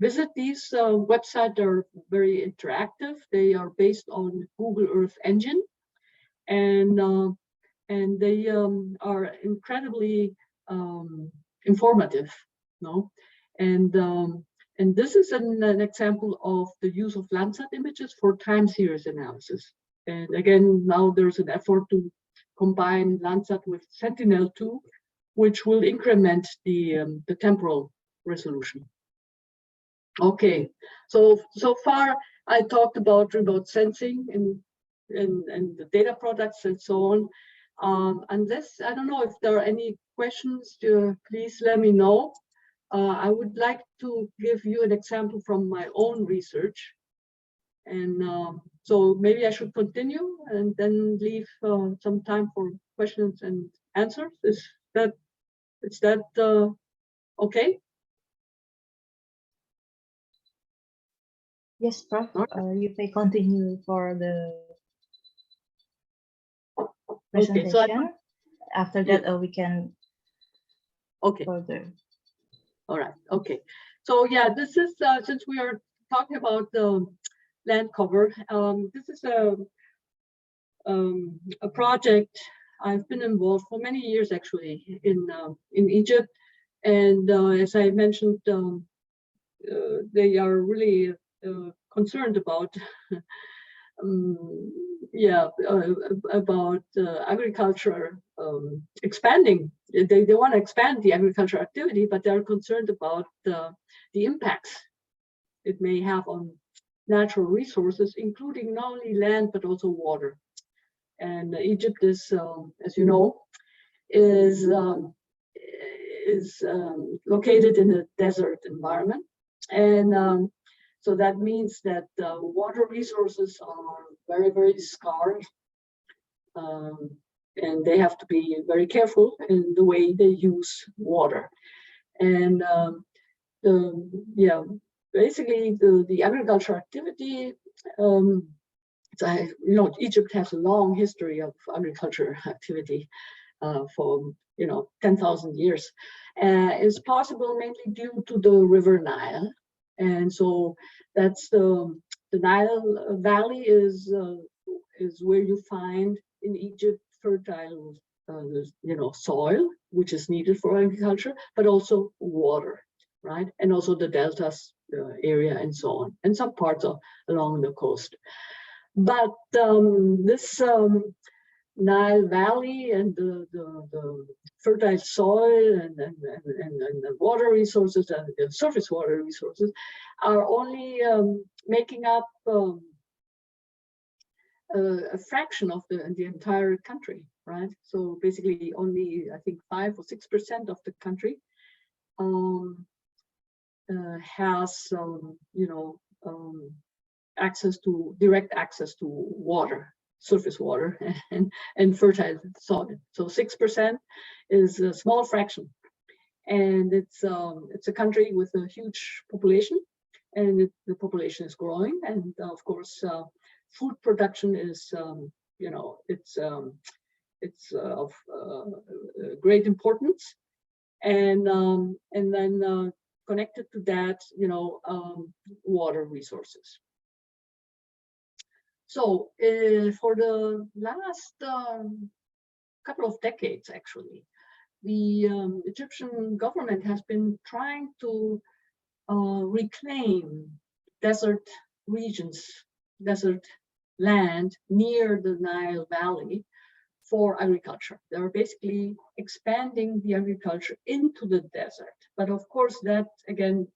visit these websites. They're very interactive. They are based on Google Earth Engine, and they are incredibly informative, and this is an example of the use of Landsat images for time series analysis. And again, now there's an effort to combine Landsat with Sentinel-2, which will increment the temporal resolution. Okay, so far I talked about remote sensing and the data products and so on. Unless, I don't know if there are any questions, please let me know. I would like to give you an example from my own research. And so maybe I should continue and then leave some time for questions and answers. Is that okay? Yes, Prof. You may continue for the presentation. Okay, so after that, we can further. All right. Okay. So yeah, this is since we are talking about land cover. This is a project I've been involved for many years actually in Egypt, and as I mentioned, they are really concerned about about agriculture expanding. They want to expand the agriculture activity, but they're concerned about the impacts it may have on natural resources, including not only land but also water. And Egypt is, as you know, is located in a desert environment, and so that means that water resources are very, very scarce, and they have to be very careful in the way they use water. And basically the agriculture activity. Egypt has a long history of agriculture activity for 10,000 years. It's possible mainly due to the river Nile, and so that's the Nile Valley is where you find in Egypt fertile soil, which is needed for agriculture, but also water, right? And also the deltas area and so on, and some parts along the coast. But this Nile Valley and the fertile soil and the water resources and the surface water resources are only making up a fraction of the entire country, right? So basically only, I think, 5 or 6% of the country has direct access to water, surface water, and fertile soil. So 6% is a small fraction, and it's a country with a huge population, and the population is growing, and of course food production is it's of great importance, and then connected to that, water resources. So for the last couple of decades, actually, the Egyptian government has been trying to reclaim desert regions, desert land near the Nile Valley for agriculture. They're basically expanding the agriculture into the desert. But of course, that again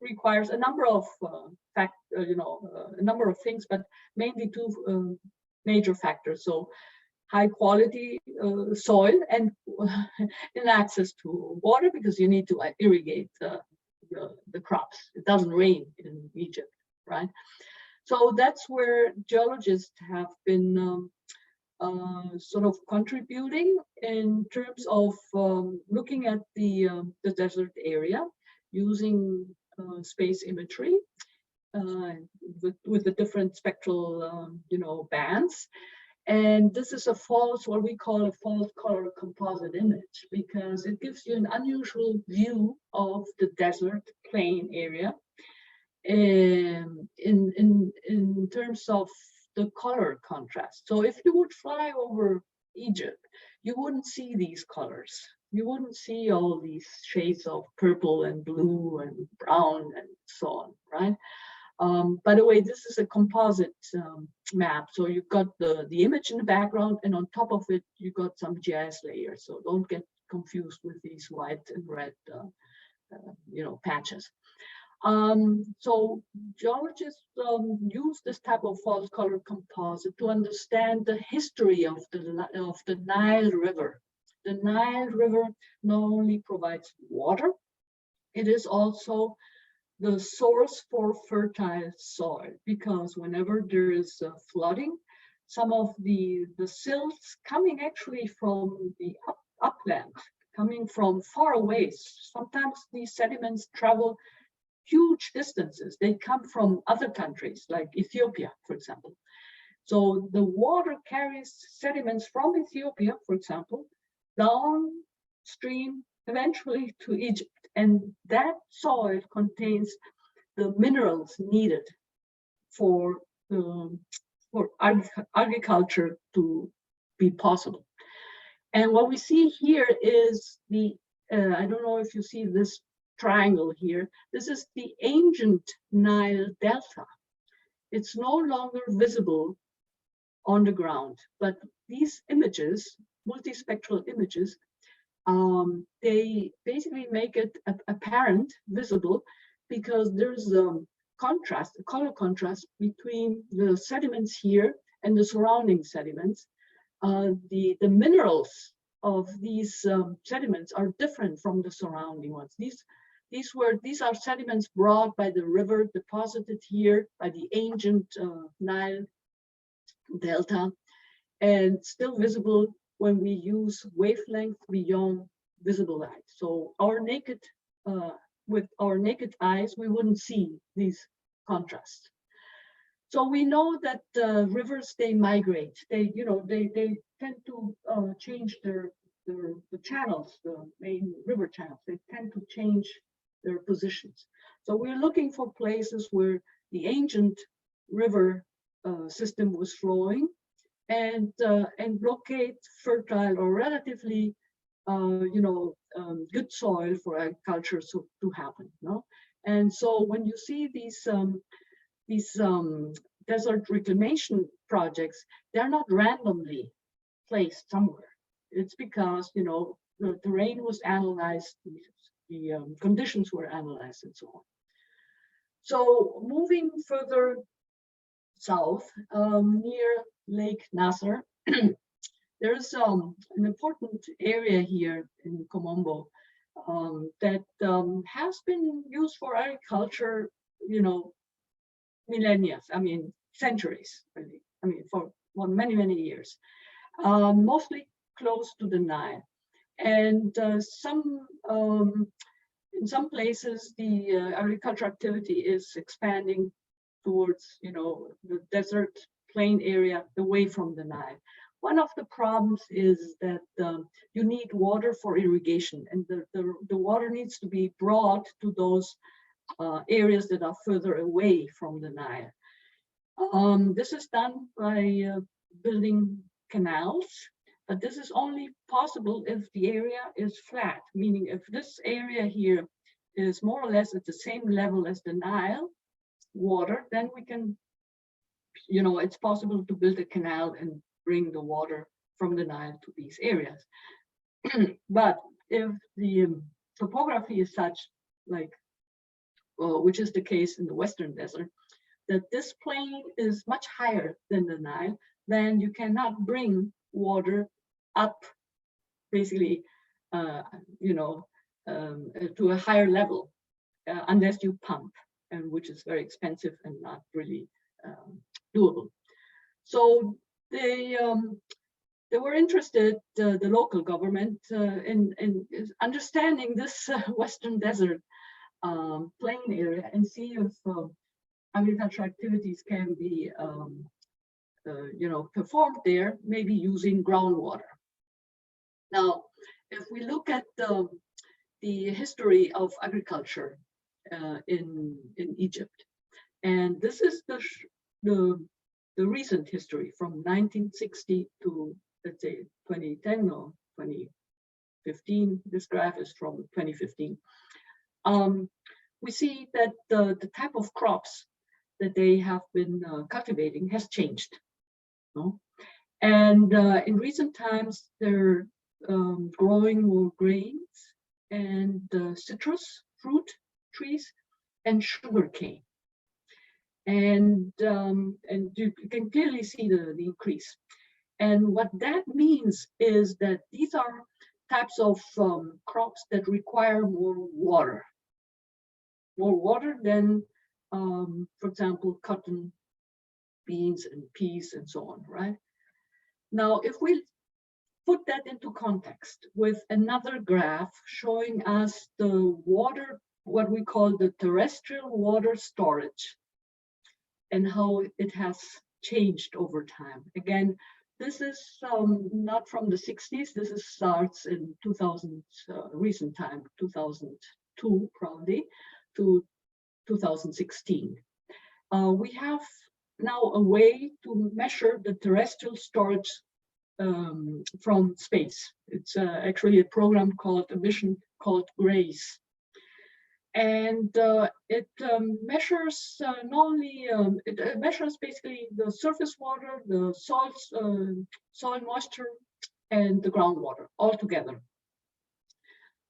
requires a number of a number of things, but mainly two major factors. So high quality soil and access to water, because you need to irrigate the crops. It doesn't rain in Egypt, right? So that's where geologists have been sort of contributing in terms of looking at the desert area using space imagery with the different spectral bands. And this is what we call a false color composite image, because it gives you an unusual view of the desert plain area in terms of the color contrast. So if you would fly over Egypt, you wouldn't see these colors. You wouldn't see all these shades of purple and blue and brown and so on, right? By the way, this is a composite map. So you've got the image in the background, and on top of it, you got some GIS layers. So don't get confused with these white and red, patches. So geologists use this type of false color composite to understand the history of the Nile River. The Nile River not only provides water, it is also the source for fertile soil, because whenever there is flooding, some of the silts coming actually from the upland, coming from far away, sometimes these sediments travel huge distances. They come from other countries like Ethiopia, for example. So the water carries sediments from Ethiopia, for example, downstream eventually to Egypt. And that soil contains the minerals needed for agriculture to be possible. And what we see here is the, I don't know if you see this triangle here. This is the ancient Nile Delta. It's no longer visible on the ground, but these images, multispectral images, they basically make it apparent, visible, because there's contrast, a color contrast between the sediments here and the surrounding sediments. The minerals of these sediments are different from the surrounding ones. These are sediments brought by the river, deposited here by the ancient Nile Delta, and still visible when we use wavelength beyond visible light. So our naked, with our naked eyes, we wouldn't see these contrasts. So we know that rivers, they migrate. They tend to change the channels, the main river channels. They tend to change their positions. So we're looking for places where the ancient river system was flowing, and locate fertile or relatively good soil for agriculture to happen. No? And so when you see these desert reclamation projects, they're not randomly placed somewhere. It's because the terrain was analyzed, the conditions were analyzed, and so on. So moving further south, near Lake Nasser, there's an important area here in Komombo that has been used for agriculture, millennia, centuries, really. For many, many years, mostly close to the Nile. And in some places, the agriculture activity is expanding towards, the desert plain area away from the Nile. One of the problems is that you need water for irrigation, and the water needs to be brought to those areas that are further away from the Nile. This is done by building canals, but this is only possible if the area is flat, meaning if this area here is more or less at the same level as the Nile water, then we can, it's possible to build a canal and bring the water from the Nile to these areas. But if the topography is such, which is the case in the Western Desert, that this plain is much higher than the Nile, then you cannot bring water up, basically, to a higher level unless you pump, and which is very expensive and not really doable. So they were interested, the local government, in understanding this Western Desert plain area and see if agricultural activities can be performed there, maybe using groundwater. Now, if we look at the history of agriculture in Egypt, and this is the recent history from 1960 to, let's say, 2010 or 2015. This graph is from 2015. We see that the type of crops that they have been cultivating has changed. No? And in recent times, they're growing more grains and citrus fruit trees and sugarcane. And you can clearly see the increase. And what that means is that these are types of crops that require more water than, for example, cotton, beans, and peas, and so on, right? Now, if we put that into context with another graph showing us the water, what we call the terrestrial water storage, and how it has changed over time. Again, this is not from the 60s. This starts in 2000, recent time, 2002 probably, to 2016. we have now a way to measure the terrestrial storage from space. It's actually a program called, a mission called GRACE. And it measures not only, it measures basically the surface water, the soil moisture, and the groundwater all together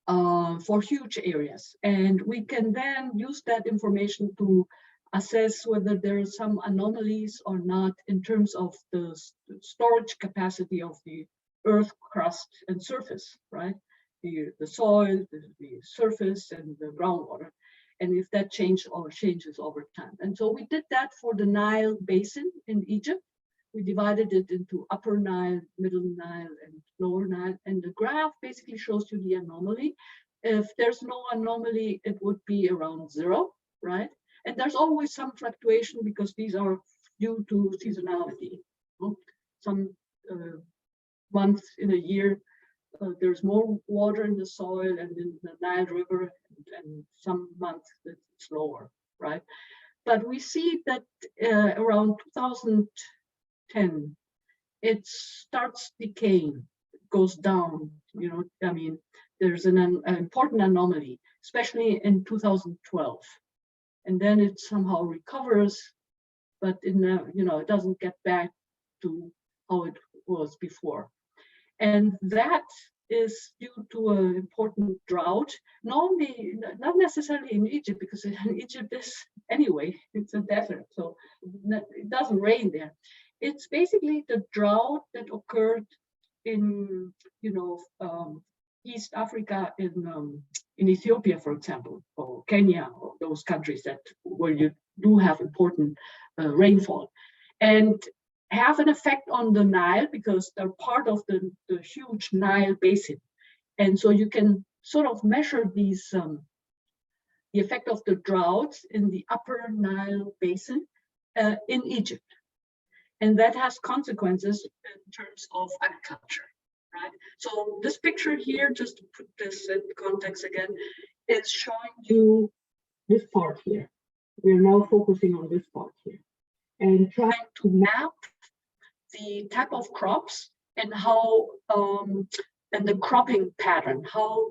for huge areas. And we can then use that information to assess whether there are some anomalies or not in terms of the storage capacity of the Earth crust and surface, right? The soil, the surface, and the groundwater, and if that changes over time. And so we did that for the Nile basin in Egypt. We divided it into Upper Nile, Middle Nile, and Lower Nile. And the graph basically shows you the anomaly. If there's no anomaly, it would be around 0, right? And there's always some fluctuation because these are due to seasonality. Some months in a year, there's more water in the soil and in the Nile River, and some months it's lower, right? But we see that around 2010, it starts decaying, goes down. You know, I mean, there's an important anomaly, especially in 2012, and then it somehow recovers, but you know, it doesn't get back to how it was before. And that is due to an important drought, not necessarily in Egypt, because in Egypt is anyway, it's a desert, so it doesn't rain there. It's basically the drought that occurred in, you know, East Africa, in Ethiopia, for example, or Kenya, or those countries where you do have important rainfall, and have an effect on the Nile because they're part of the huge Nile basin. And so you can sort of measure these, the effect of the droughts in the Upper Nile basin in Egypt. And that has consequences in terms of agriculture, right? So this picture here, just to put this in context again, is showing you this part here. We're now focusing on this part here and trying to map the type of crops and how, and the cropping pattern, how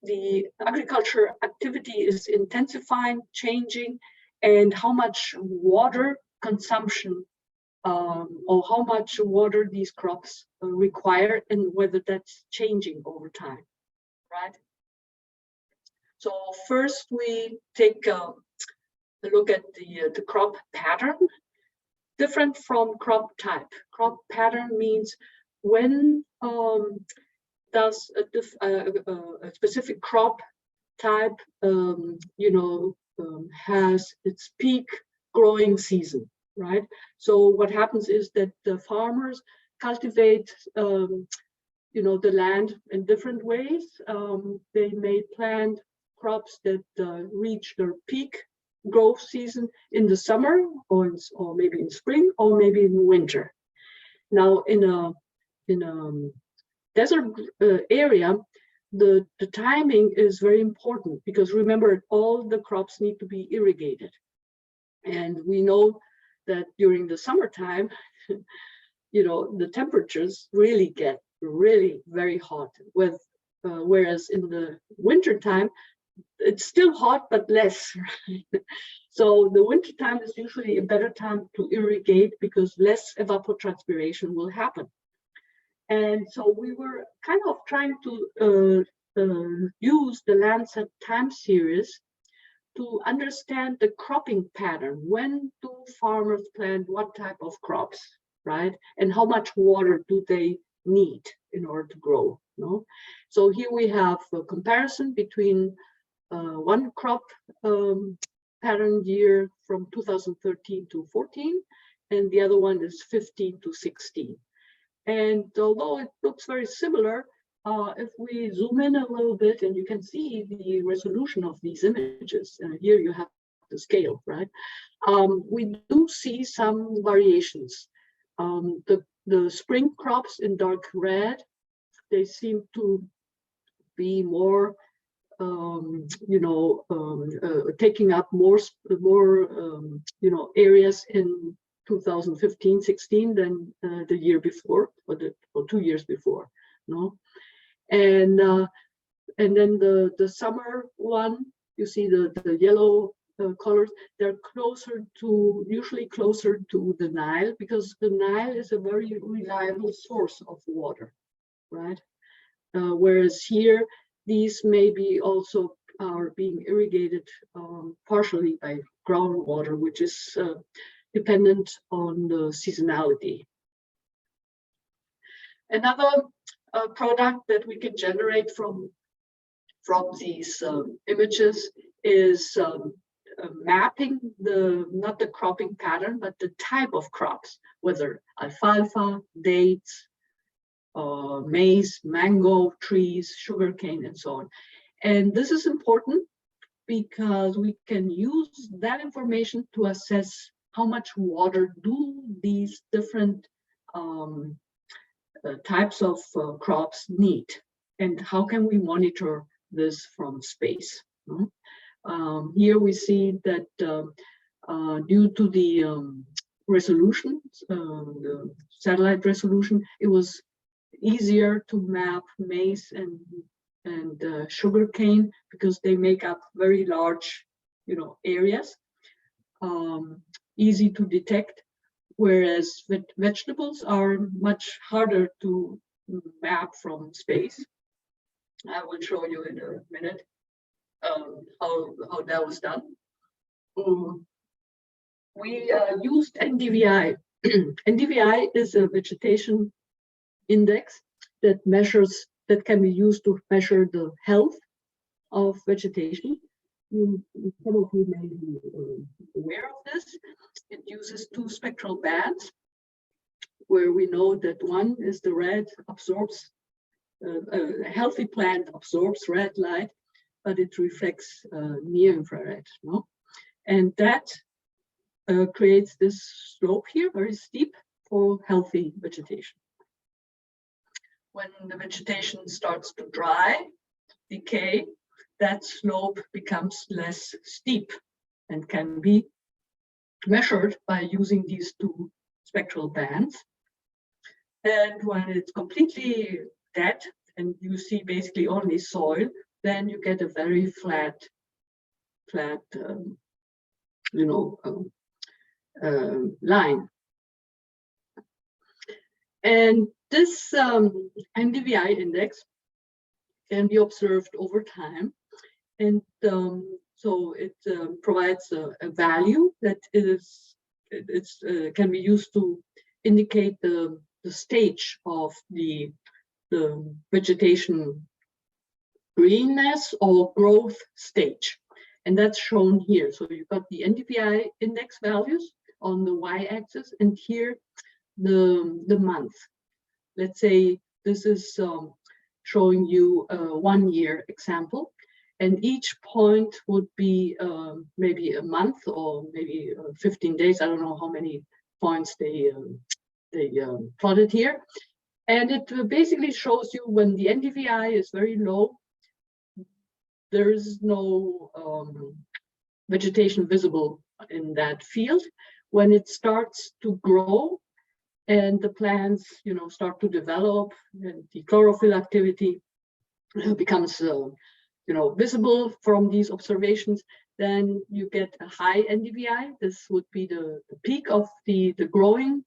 the agriculture activity is intensifying, changing, and how much water consumption or how much water these crops require, and whether that's changing over time, right? So first we take a look at the crop pattern. Different from crop type. Crop pattern means when does a specific crop type, you know, has its peak growing season, right? So what happens is that the farmers cultivate, you know, the land in different ways. They may plant crops that reach their peak growth season in the summer, or maybe in spring, or maybe in winter. Now, in a desert area, the timing is very important, because remember, all the crops need to be irrigated. And we know that during the summertime, you know, the temperatures really get very hot, with whereas in the wintertime, it's still hot, but less, right? So the winter time is usually a better time to irrigate because less evapotranspiration will happen. And so we were kind of trying to use the Landsat time series to understand the cropping pattern. When do farmers plant what type of crops, right? And how much water do they need in order to grow, you know? So here we have a comparison between one crop pattern year from 2013 to 14, and the other one is 15 to 16. And although it looks very similar, if we zoom in a little bit, and you can see the resolution of these images, here you have the scale, right? We do see some variations. The spring crops in dark red, they seem to be more taking up more areas in 2015-16 than the year before, or 2 years before, no? And then the summer one, you see the yellow colors, they're usually closer to the Nile, because the Nile is a very reliable source of water, right? Whereas here, these maybe also are being irrigated partially by groundwater, which is dependent on the seasonality. Another product that we can generate from these images is mapping not the cropping pattern, but the type of crops, whether alfalfa, dates, maize, mango trees, sugarcane, and so on. And this is important because we can use that information to assess how much water do these different types of crops need, and how can we monitor this from space. Here we see that due to the resolution, the satellite resolution, it was easier to map maize and sugarcane because they make up very large, areas, easy to detect. Whereas vegetables are much harder to map from space. I will show you in a minute how that was done. We used NDVI. NDVI is a vegetation index that can be used to measure the health of vegetation. Some of you may be aware of this. It uses 2 spectral bands, where we know that one is the red, absorbs, a healthy plant absorbs red light, but it reflects near infrared, no? And that creates this slope here, very steep, for healthy vegetation. When the vegetation starts to dry, decay, that slope becomes less steep and can be measured by using these 2 spectral bands. And when it's completely dead and you see basically only soil, then you get a very flat line. And this NDVI index can be observed over time. And so it provides a value that can be used to indicate the stage of the vegetation greenness or growth stage. And that's shown here. So you've got the NDVI index values on the y-axis, and here the month. Let's say this is showing you a 1-year example, and each point would be maybe a month or maybe 15 days. I don't know how many points they plotted here. And it basically shows you when the NDVI is very low, there is no vegetation visible in that field. When it starts to grow and the plants, start to develop, and the chlorophyll activity becomes, visible from these observations, then you get a high NDVI. This would be the peak of the growing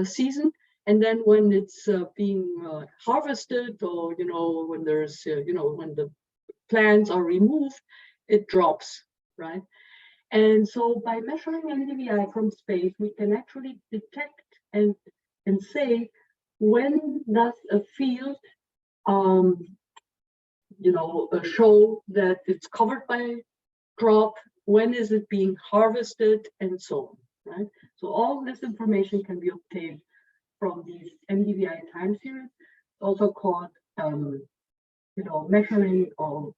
season. And then when it's being harvested, or when there's when the plants are removed, it drops, right? And so by measuring NDVI from space, we can actually detect and say, when does a field show that it's covered by crop, when is it being harvested, and so on, right? So all this information can be obtained from these NDVI time series, also called measuring or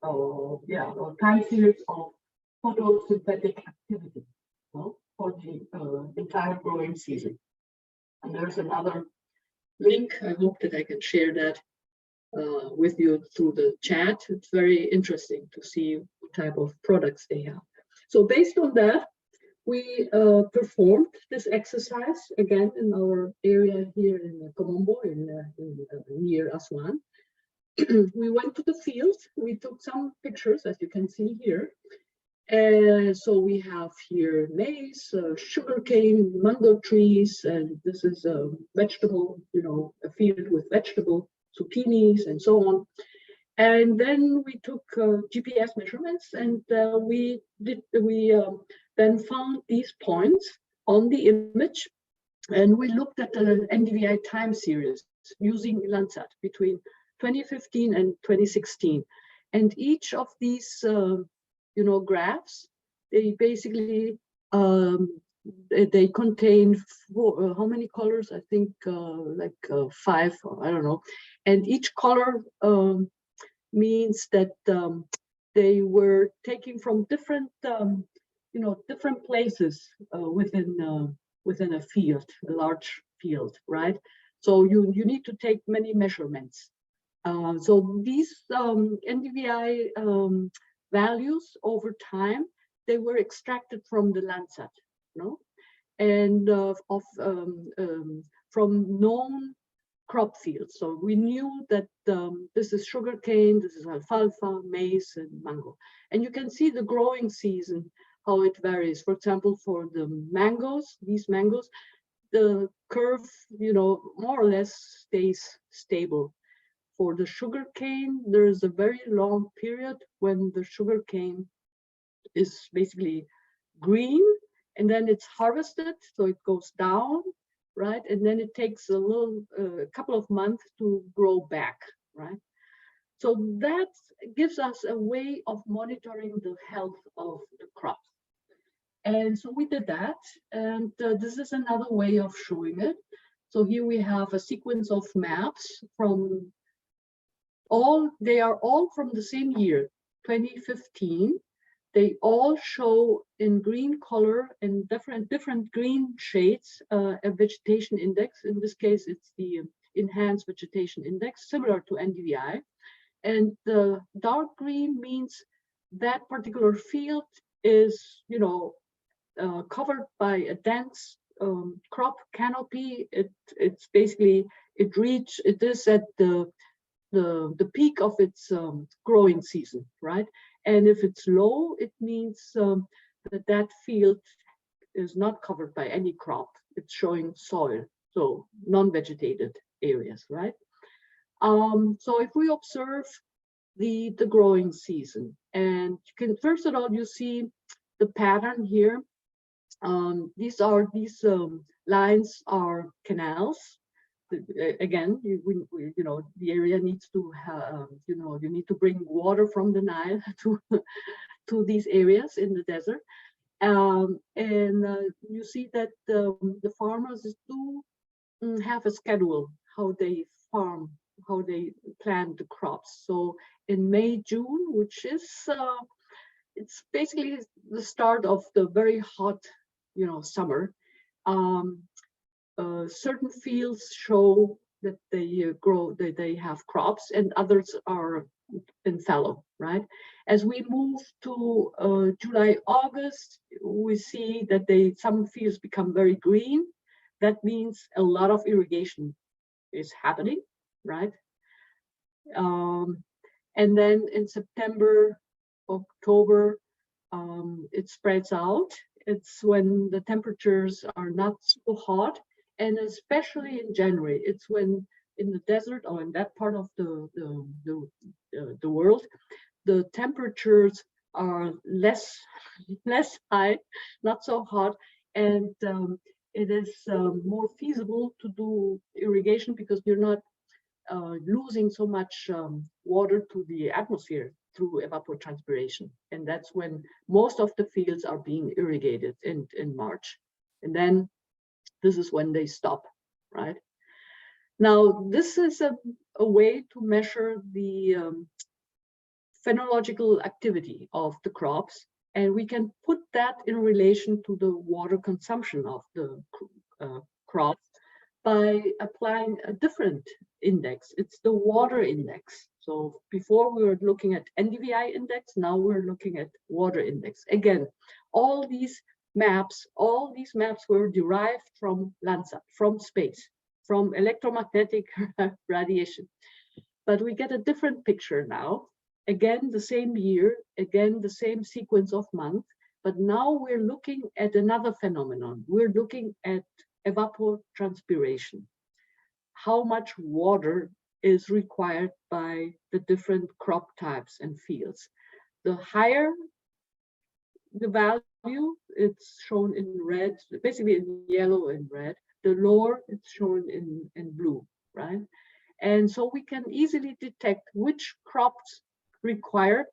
time series of photosynthetic activity, for the entire growing season. And there's another link. I hope that I can share that with you through the chat. It's very interesting to see what type of products they have. So based on that, we performed this exercise again in our area here in Komombo, near Aswan. We went to the field. We took some pictures, as you can see here. So we have here maize, sugarcane, mango trees, and this is a vegetable, a field with vegetable, zucchinis, and so on. And then we took GPS measurements, and we then found these points on the image, and we looked at the NDVI time series using Landsat between 2015 and 2016. And each of these graphs, they basically they contain how many colors? I think like 5, I don't know. And each color means that they were taken from different different places within a field, a large field, right? So you need to take many measurements. So these NDVI values over time, they were extracted from the Landsat, and from known crop fields. So we knew that this is sugarcane, this is alfalfa, maize, and mango. And you can see the growing season, how it varies. For example, for the mangoes, these mangoes, the curve, more or less stays stable. For the sugarcane, there is a very long period when the sugarcane is basically green, and then it's harvested, so it goes down, right? And then it takes a couple of months to grow back, right? So that gives us a way of monitoring the health of the crops. And so we did that, and this is another way of showing it. So here we have a sequence of maps from they are all from the same year, 2015. They all show in green color and different green shades a vegetation index. In this case, it's the enhanced vegetation index, similar to NDVI. And the dark green means that particular field is, covered by a dense crop canopy. It's basically it is at the peak of its growing season, right? And if it's low, it means that field is not covered by any crop. It's showing soil, so non-vegetated areas, right? So if we observe the growing season, and you can, first of all, you see the pattern here. These lines are canals. Again, the area needs to have, you need to bring water from the Nile to these areas in the desert. And you see that the farmers do have a schedule, how they farm, how they plant the crops. So in May, June, which is, it's basically the start of the very hot, summer. Certain fields show that they grow, that they have crops, and others are in fallow, right? As we move to July, August, we see that some fields become very green. That means a lot of irrigation is happening, right? And then in September, October, it spreads out. It's when the temperatures are not so hot. And especially in January, it's when in the desert or in that part of the world, the temperatures are less high, not so hot, and it is more feasible to do irrigation because you're not losing so much water to the atmosphere through evapotranspiration. And that's when most of the fields are being irrigated in March. And then this is when they stop, right? Now, this is a way to measure the phenological activity of the crops, and we can put that in relation to the water consumption of the crops by applying a different index. It's the water index. So before we were looking at NDVI index, now we're looking at water index. Again, all these maps were derived from Landsat, from space, from electromagnetic radiation. But we get a different picture now. Again, the same year, again, the same sequence of months, but now we're looking at another phenomenon. We're looking at evapotranspiration. How much water is required by the different crop types and fields. The higher the value, it's shown in red, basically in yellow and red. The lower, it's shown in blue, right? And so we can easily detect which crops require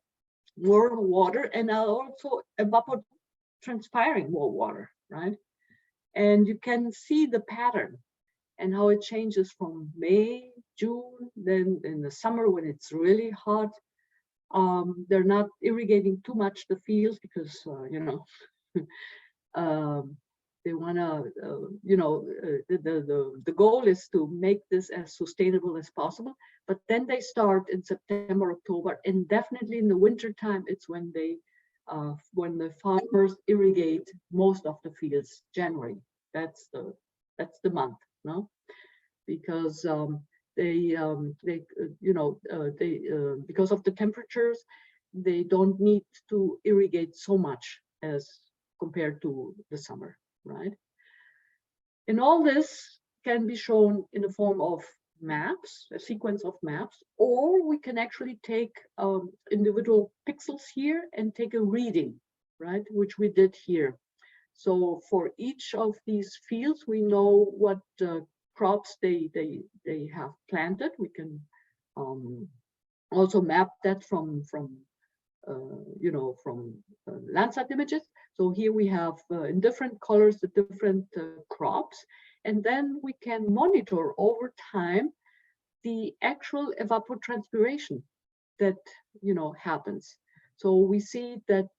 more water and are also evapotranspiring more water, right? And you can see the pattern and how it changes from May, June, then in the summer when it's really hot. They're not irrigating too much the fields because, you know, they want to, the goal is to make this as sustainable as possible. But then they start in September, October, and definitely in the winter time, it's when they, when the farmers irrigate most of the fields. January, that's the month, no? Because because of the temperatures, they don't need to irrigate so much as compared to the summer, right? And all this can be shown in the form of maps, a sequence of maps, or we can actually take individual pixels here and take a reading, right? Which we did here. So for each of these fields, we know what crops they have planted. We can also map that from Landsat images. So here we have in different colors the different crops, and then we can monitor over time the actual evapotranspiration that happens. So we see that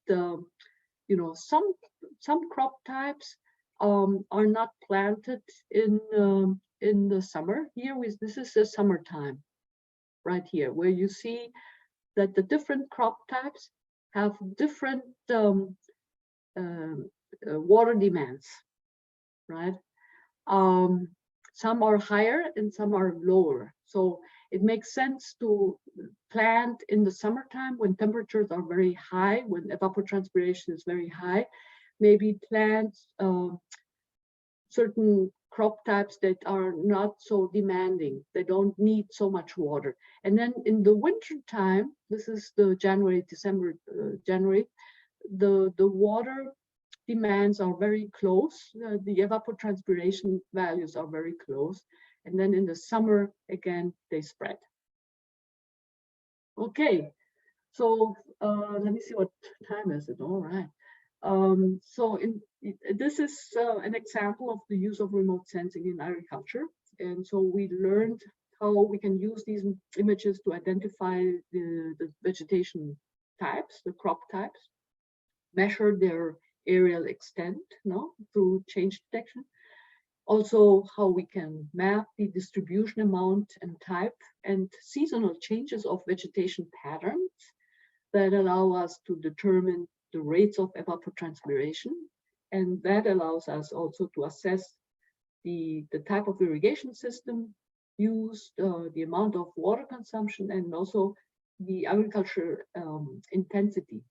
some crop types are not planted in the summer. Here this is the summertime, right here, where you see that the different crop types have different water demands, right? Some are higher and some are lower. So it makes sense to plant in the summertime when temperatures are very high, when evapotranspiration is very high. Maybe plant certain crop types that are not so demanding. They don't need so much water. And then in the winter time, this is the January, December, January, the water demands are very close. The evapotranspiration values are very close. And then in the summer, again, they spread. Okay, so let me see what time is it. All right. This is an example of the use of remote sensing in agriculture. And so we learned how we can use these images to identify the vegetation types, the crop types, measure their aerial extent, through change detection. Also, how we can map the distribution amount and type and seasonal changes of vegetation patterns that allow us to determine the rates of evapotranspiration. And that allows us also to assess the type of irrigation system used, the amount of water consumption, and also the agriculture intensity,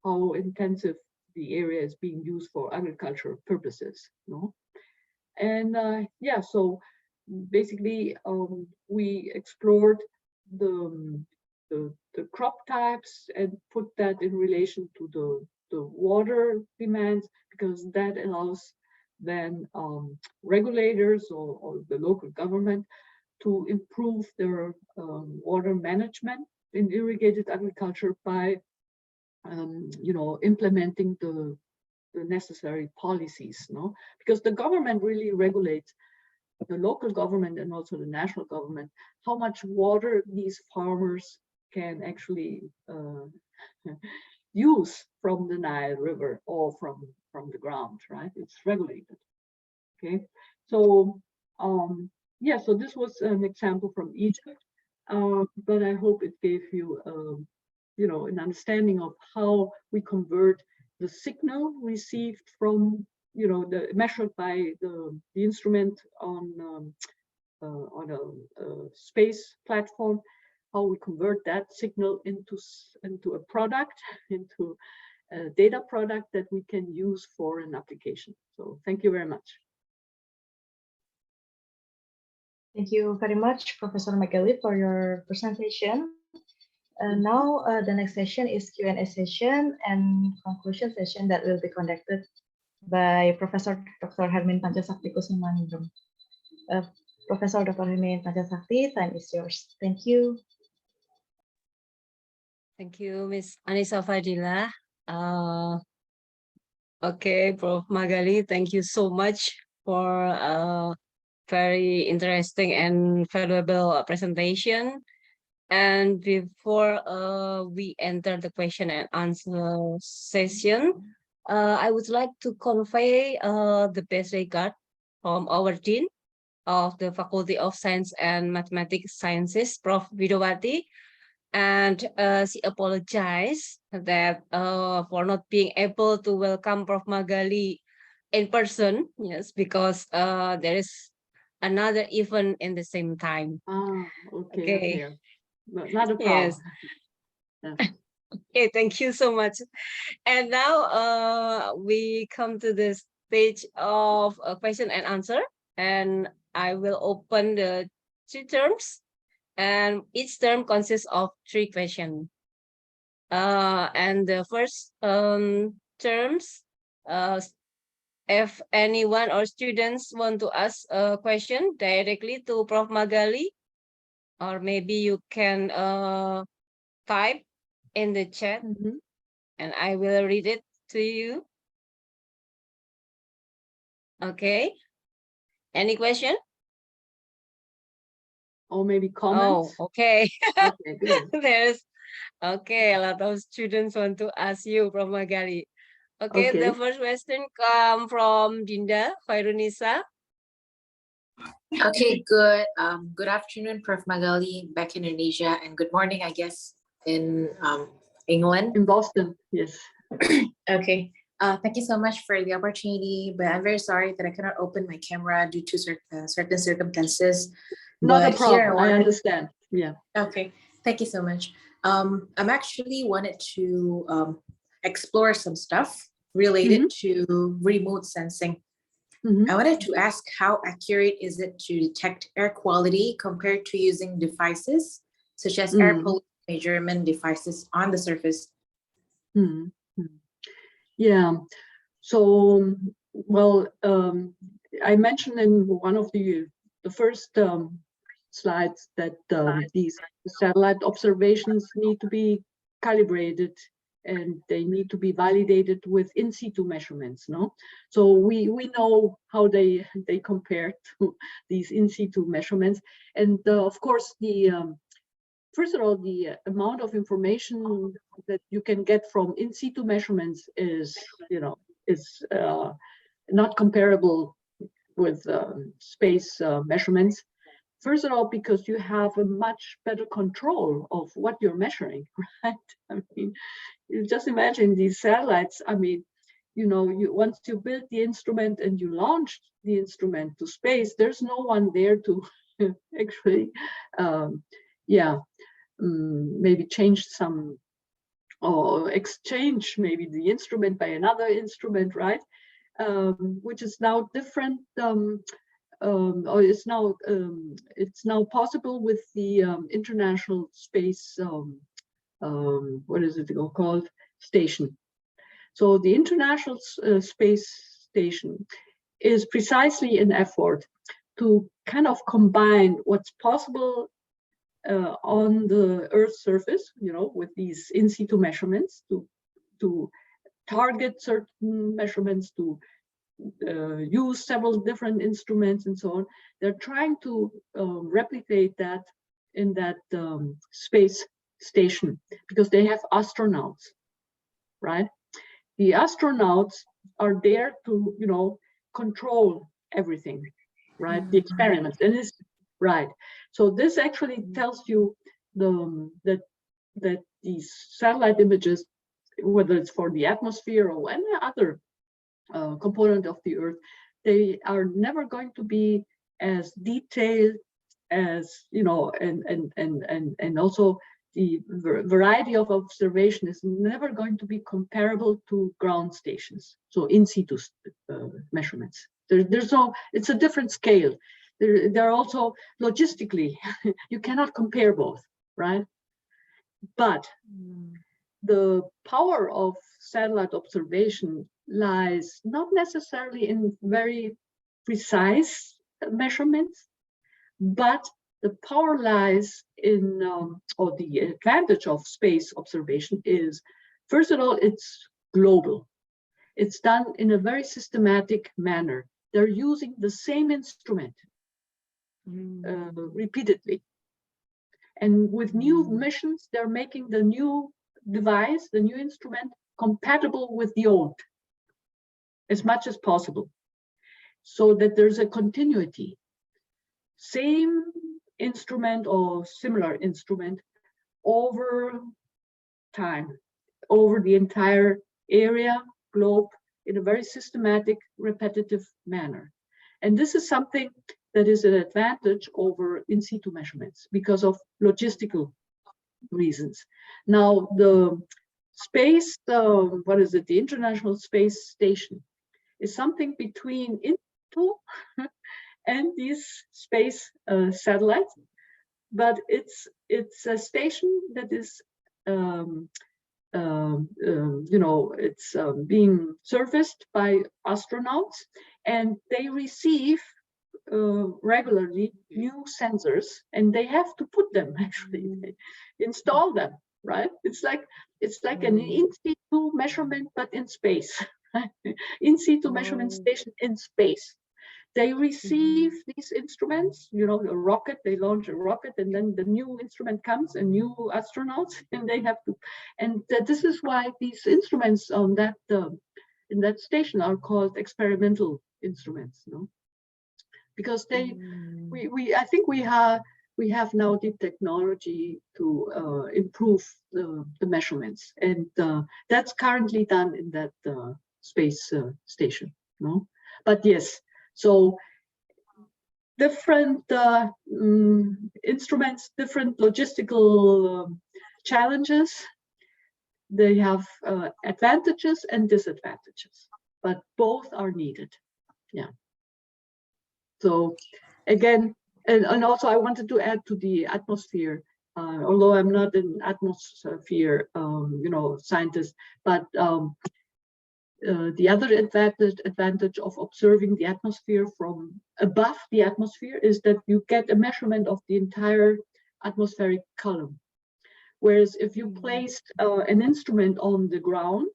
how intensive the area is being used for agricultural purposes. And yeah, so basically we explored the crop types and put that in relation to the water demands, because that allows then regulators or the local government to improve their water management in irrigated agriculture by implementing the necessary policies, because the government really regulates, the local government and also the national government, how much water these farmers can actually use from the Nile River or from the ground, right? It's regulated. Okay, so yeah, so this was an example from Egypt, but I hope it gave you you know, an understanding of how we convert the signal received from, you know, the measured by the instrument on a space platform, how we convert that signal into a product, into a data product that we can use for an application. So thank you very much. Thank you very much, Professor Magali, for your presentation. Now, the next session is Q&A session and conclusion session that will be conducted by Professor Dr. Hermin Pancasakti Kusumaningrum. Professor Dr. Hermin Pancasakti, time is yours. Thank you. Thank you, Ms. Anissa Fadila. Okay, Prof. Magali, thank you so much for a very interesting and valuable presentation. And before we enter the question and answer session, I would like to convey the best regard from our Dean of the Faculty of Science and Mathematics Sciences, Prof. Widowati. And she apologized that for not being able to welcome Prof. Magali in person, yes, because there is another event in the same time. Ah, okay, Okay. okay. Not a problem. Yes. Yeah. Okay, thank you so much. And now we come to the stage of a question and answer, and I will open the 2 terms, and each term consists of 3 questions. And the first terms, if anyone or students want to ask a question directly to Prof. Magali, or maybe you can type in the chat, and I will read it to you. Okay. Any question? Or maybe comments? Oh, okay. Okay, good. There's okay. A lot of students want to ask you, Prof. Magali. Okay, Okay. the first question come from Dinda Khairunisa. Okay, good. Good afternoon, Prof. Magali, back in Indonesia, and good morning, I guess, in England. In Boston, yes. Okay. Thank you so much for the opportunity, but I'm very sorry that I cannot open my camera due to certain circumstances. Not a But here problem. I understand. Yeah. Okay. Thank you so much. I'm actually wanted to explore some stuff related to remote sensing. I wanted to ask, how accurate is it to detect air quality compared to using devices such as air pollution measurement devices on the surface? Yeah. So, well, I mentioned in one of the first slides that these satellite observations need to be calibrated and they need to be validated with in situ measurements, no? So we know how they compare to these in situ measurements. And of course, first of all, the amount of information that you can get from in situ measurements is, you know, not comparable with space measurements. First of all, because you have a much better control of what you're measuring, right? I mean, you just imagine these satellites. I mean, you know, once you build the instrument and you launch the instrument to space, there's no one there to actually, maybe change some or exchange maybe the instrument by another instrument, right? Which is now different. Or it's now possible with the International Space, what is it called? Station. So the International Space Station is precisely an effort to kind of combine what's possible on the Earth's surface, you know, with these in situ measurements to target certain measurements, to use several different instruments and so on. They're trying to replicate that in that space station because they have astronauts, right? The astronauts are there to, you know, control everything, right? The experiments, and it's right. So this actually tells you that these satellite images, whether it's for the atmosphere or any other component of the Earth, they are never going to be as detailed as, you know, and also the variety of observation is never going to be comparable to ground stations, so in situ measurements. There's no, it's a different scale. There are also logistically, you cannot compare both, right? But the power of satellite observation lies not necessarily in very precise measurements, but the power lies in, or the advantage of space observation is, first of all, it's global. It's done in a very systematic manner. They're using the same instrument repeatedly. And with new missions, they're making the new device, the new instrument, compatible with the old as much as possible, so that there's a continuity. Same instrument or similar instrument over time, over the entire area, globe, in a very systematic, repetitive manner. And this is something that is an advantage over in situ measurements because of logistical reasons. Now, the space, what is it? The International Space Station is something between in situ and these space satellites, but it's a station that is, you know, it's being serviced by astronauts, and they receive regularly new sensors, and they have to put them, actually, they install them, right? It's like an in situ measurement, but in space. In situ measurement station in space. They receive these instruments, you know, a rocket, they launch a rocket, and then the new instrument comes, and new astronauts, and they have to, and this is why these instruments on that in that station are called experimental instruments, you know, because they, I think we have now the technology to improve the measurements, and that's currently done in that space station, no? But yes, so different instruments, different logistical challenges. They have advantages and disadvantages, but both are needed. Yeah. So again, and also I wanted to add to the atmosphere, although I'm not an atmosphere, you know, scientist, but the other advantage of observing the atmosphere from above the atmosphere is that you get a measurement of the entire atmospheric column. Whereas if you placed an instrument on the ground,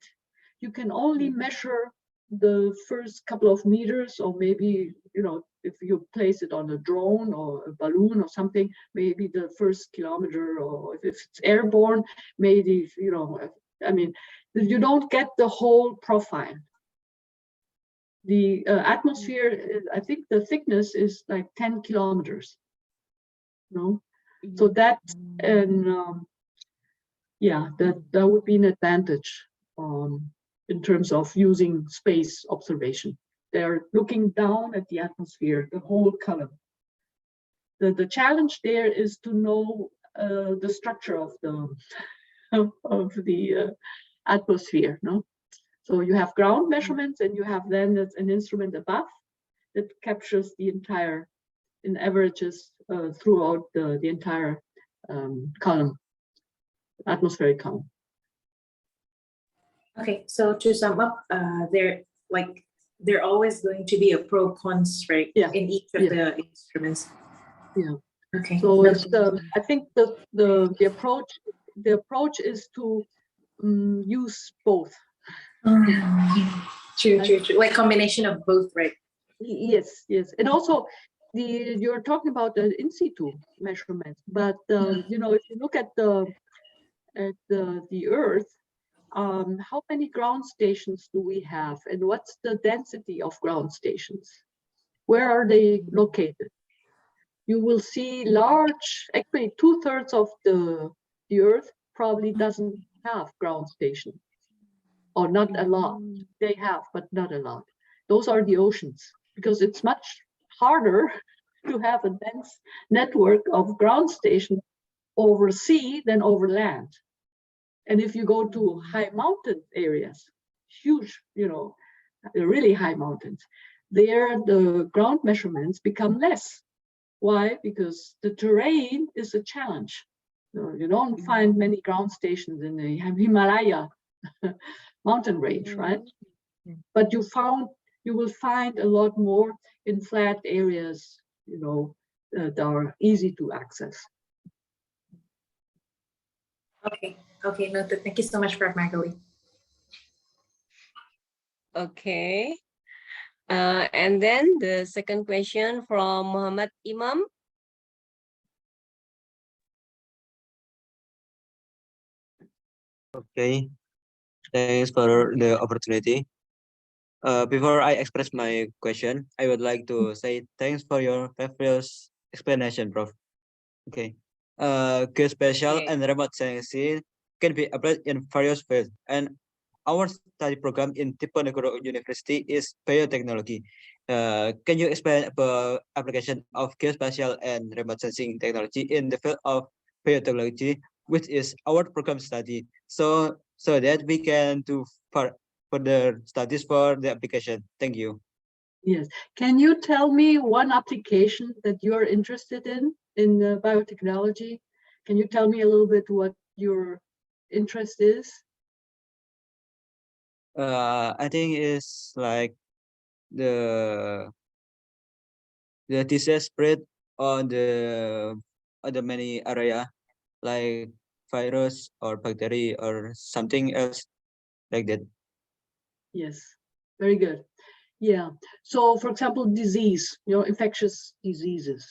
you can only measure the first couple of meters, or maybe, you know, if you place it on a drone or a balloon or something, maybe the first kilometer, or if it's airborne, maybe, you know, I mean, you don't get the whole profile. The atmosphere, I think the thickness is like 10 kilometers. No, so that, and yeah, that would be an advantage in terms of using space observation. They're looking down at the atmosphere, the whole column. The challenge there is to know the structure of the atmosphere, no? So you have ground measurements, and you have then an instrument above that captures the entire, in averages throughout the entire column, atmospheric column. Okay, so to sum up, there always going to be a pro cons, right? Yeah. In each of the instruments. Yeah. Okay. So it's, I think the approach is to use both. True. Like combination of both, right? Yes, and also you're talking about the in situ measurements, but you know, if you look at the Earth, how many ground stations do we have, and what's the density of ground stations? Where are they located? You will see large, actually 2/3 of the Earth probably doesn't have ground station, or not a lot. They have, but not a lot. Those are the oceans, because it's much harder to have a dense network of ground stations over sea than over land. And if you go to high mountain areas, huge, really high mountains, there the ground measurements become less. Why? Because the terrain is a challenge. You don't find many ground stations in the Himalaya mountain range, right? But you will find a lot more in flat areas, that are easy to access. Okay, noted. Thank you so much, Prof. Magali. Okay. And then the second question from Muhammad Imam. Okay, thanks for the opportunity. Before I express my question, I would like to say thanks for your previous explanation, Prof. Okay. Geospatial and remote sensing can be applied in various fields, and our study program in Diponegoro University is biotechnology. Can you explain about application of geospatial and remote sensing technology in the field of biotechnology, which is our program study, so that we can do further studies for the application? Thank you. Yes. Can you tell me one application that you're interested in biotechnology? Can you tell me a little bit what your interest is? I think it's like the disease spread on the many area, like virus or bacteria or something else like that. Yes, very good. Yeah. So, for example, disease, infectious diseases.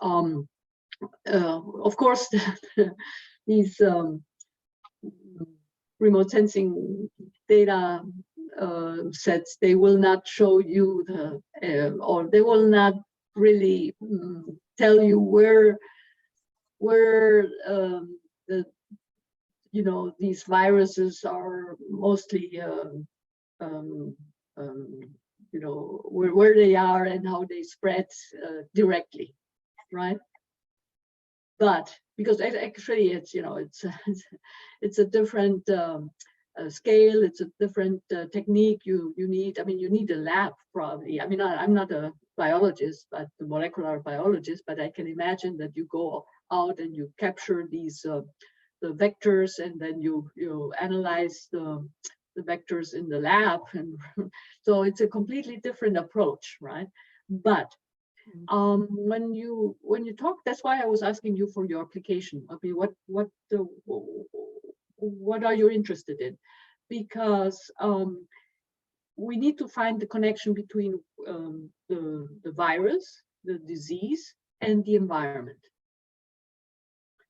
Of course, these remote sensing data sets, they will not show you or they will not really tell you where these viruses are mostly where they are and how they spread directly, right? But because actually it's it's a different scale, it's a different technique you need. I mean, you need a lab probably. I mean, I'm not a biologist, but a molecular biologist, but I can imagine that you go out and you capture these the vectors, and then you analyze the vectors in the lab, and so it's a completely different approach, right? But when you talk, that's why I was asking you for your application. I mean, what are you interested in? Because we need to find the connection between the virus, the disease, and the environment.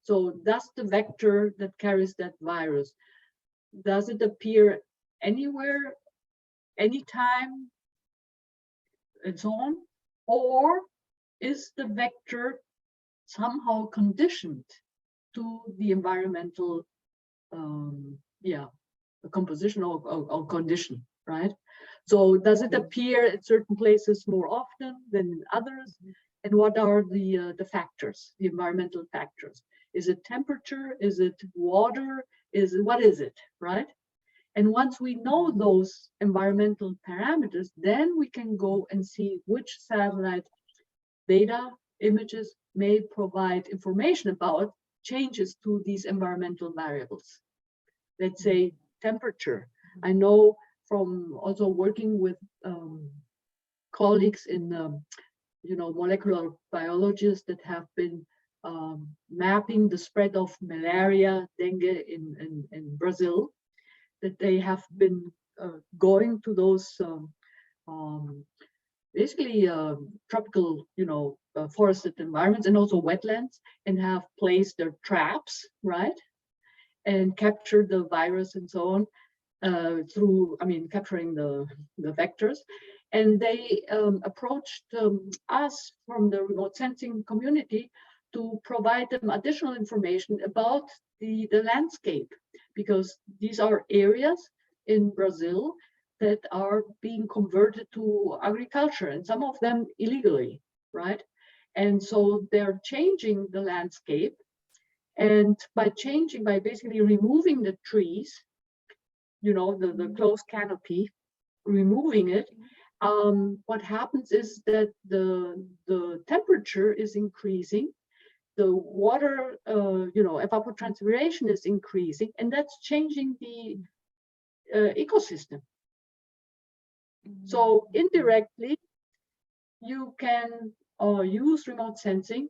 So does the vector that carries that virus, does it appear anywhere, anytime, and so on? Or is the vector somehow conditioned to the environmental composition or condition, right? So does it appear at certain places more often than in others? And what are the factors, the environmental factors? Is it temperature? Is it water? What is it, right? And once we know those environmental parameters, then we can go and see which satellite data images may provide information about changes to these environmental variables. Let's say temperature. I know from also working with colleagues in molecular biologists that have been mapping the spread of malaria, dengue in Brazil, that they have been going to those basically tropical, forested environments and also wetlands, and have placed their traps, right? And captured the virus and so on through, capturing the vectors. And they approached us from the remote sensing community to provide them additional information about the landscape, because these are areas in Brazil that are being converted to agriculture, and some of them illegally, right? And so they're changing the landscape. And by basically removing the trees, you know, the closed canopy, removing it, what happens is that the temperature is increasing, the water, you know, evapotranspiration is increasing, and that's changing the ecosystem. So indirectly, you can use remote sensing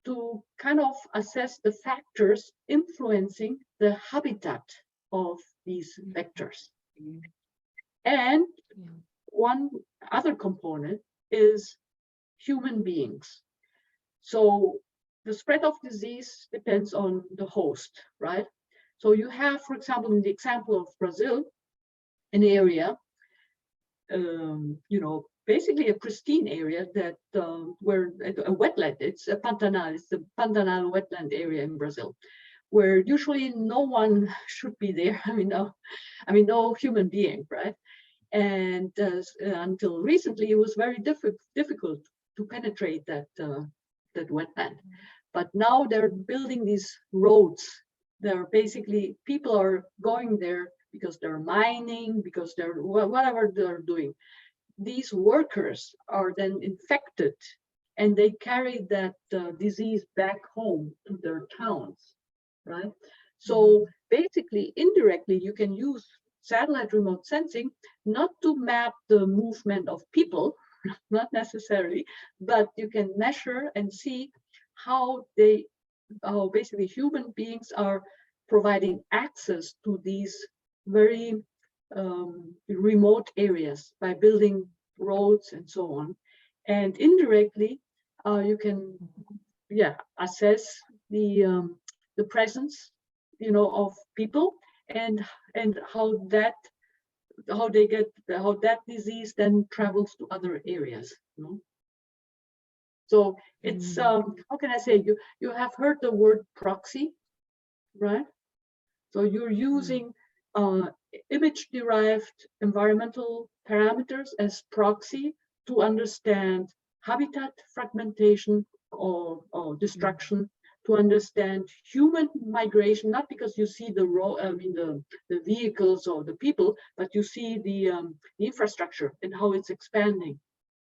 to kind of assess the factors influencing the habitat of these vectors. And one other component is human beings. So the spread of disease depends on the host, right? So you have, for example, in the example of Brazil, an area, you know, basically a pristine area that where a wetland, it's a Pantanal, it's the Pantanal wetland area in Brazil, where usually no one should be there. I mean, no human being, right? And until recently, it was very difficult to penetrate that wetland. But now they're building these roads. They're basically, people are going there because they're mining, because they're whatever they're doing. These workers are then infected, and they carry that disease back home to their towns, right? So basically, indirectly, you can use satellite remote sensing not to map the movement of people, not necessarily, but you can measure and see how basically human beings are providing access to these very remote areas by building roads and so on. And indirectly, you can, assess the presence, you know, of people, and how that disease then travels to other areas. You know? So it's how can I say, you have heard the word proxy, right? So you're using image-derived environmental parameters as proxy to understand habitat fragmentation or destruction, to understand human migration, not because you see the vehicles or the people, but you see the infrastructure and how it's expanding.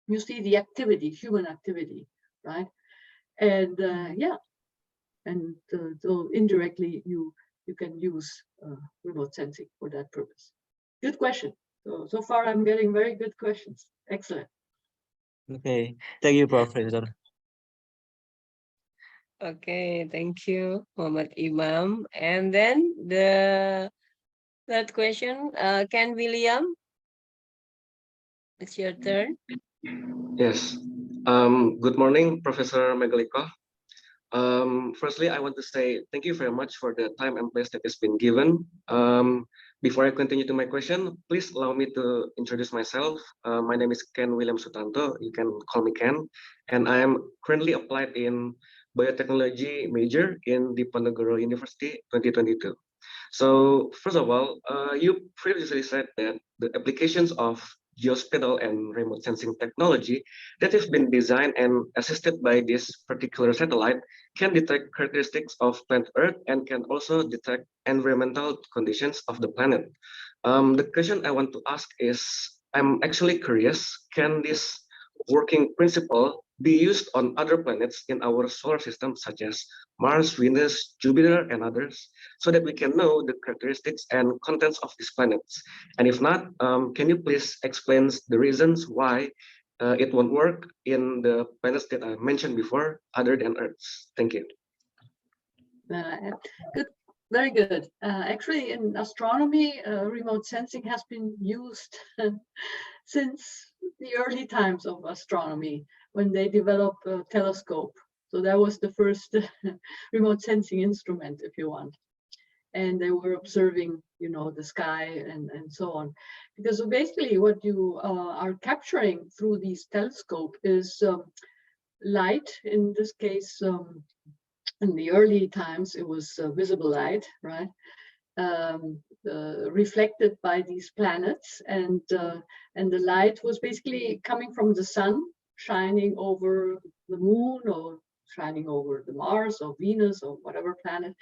You see the activity, human activity, right? And so indirectly you can use remote sensing for that purpose. Good question. So far I'm getting very good questions. Excellent. Okay, thank you, Professor. Okay, thank you, Muhammad Imam. And then the third question, Ken William, it's your turn. Yes. Good morning, Professor Megaliko. Firstly, I want to say thank you very much for the time and place that has been given. Before I continue to my question, please allow me to introduce myself. My name is Ken William Sutanto. You can call me Ken. And I am currently applied in biotechnology major in Diponegoro University 2022. So first of all, you previously said that the applications of geospatial and remote sensing technology that has been designed and assisted by this particular satellite can detect characteristics of planet Earth and can also detect environmental conditions of the planet. The question I want to ask is, I'm actually curious, can this working principle be used on other planets in our solar system, such as Mars, Venus, Jupiter, and others, so that we can know the characteristics and contents of these planets? And if not, can you please explain the reasons why it won't work in the planets that I mentioned before, other than Earth? Thank you. Good, very good. Actually, in astronomy, remote sensing has been used since the early times of astronomy, when they developed a telescope. So that was the first remote sensing instrument, if you want. and they were observing, you know, the sky and so on. Because basically what you are capturing through these telescope is light. In this case, in the early times, it was visible light, right? Reflected by these planets, and the light was basically coming from the sun, shining over the moon or shining over the Mars or Venus or whatever planet,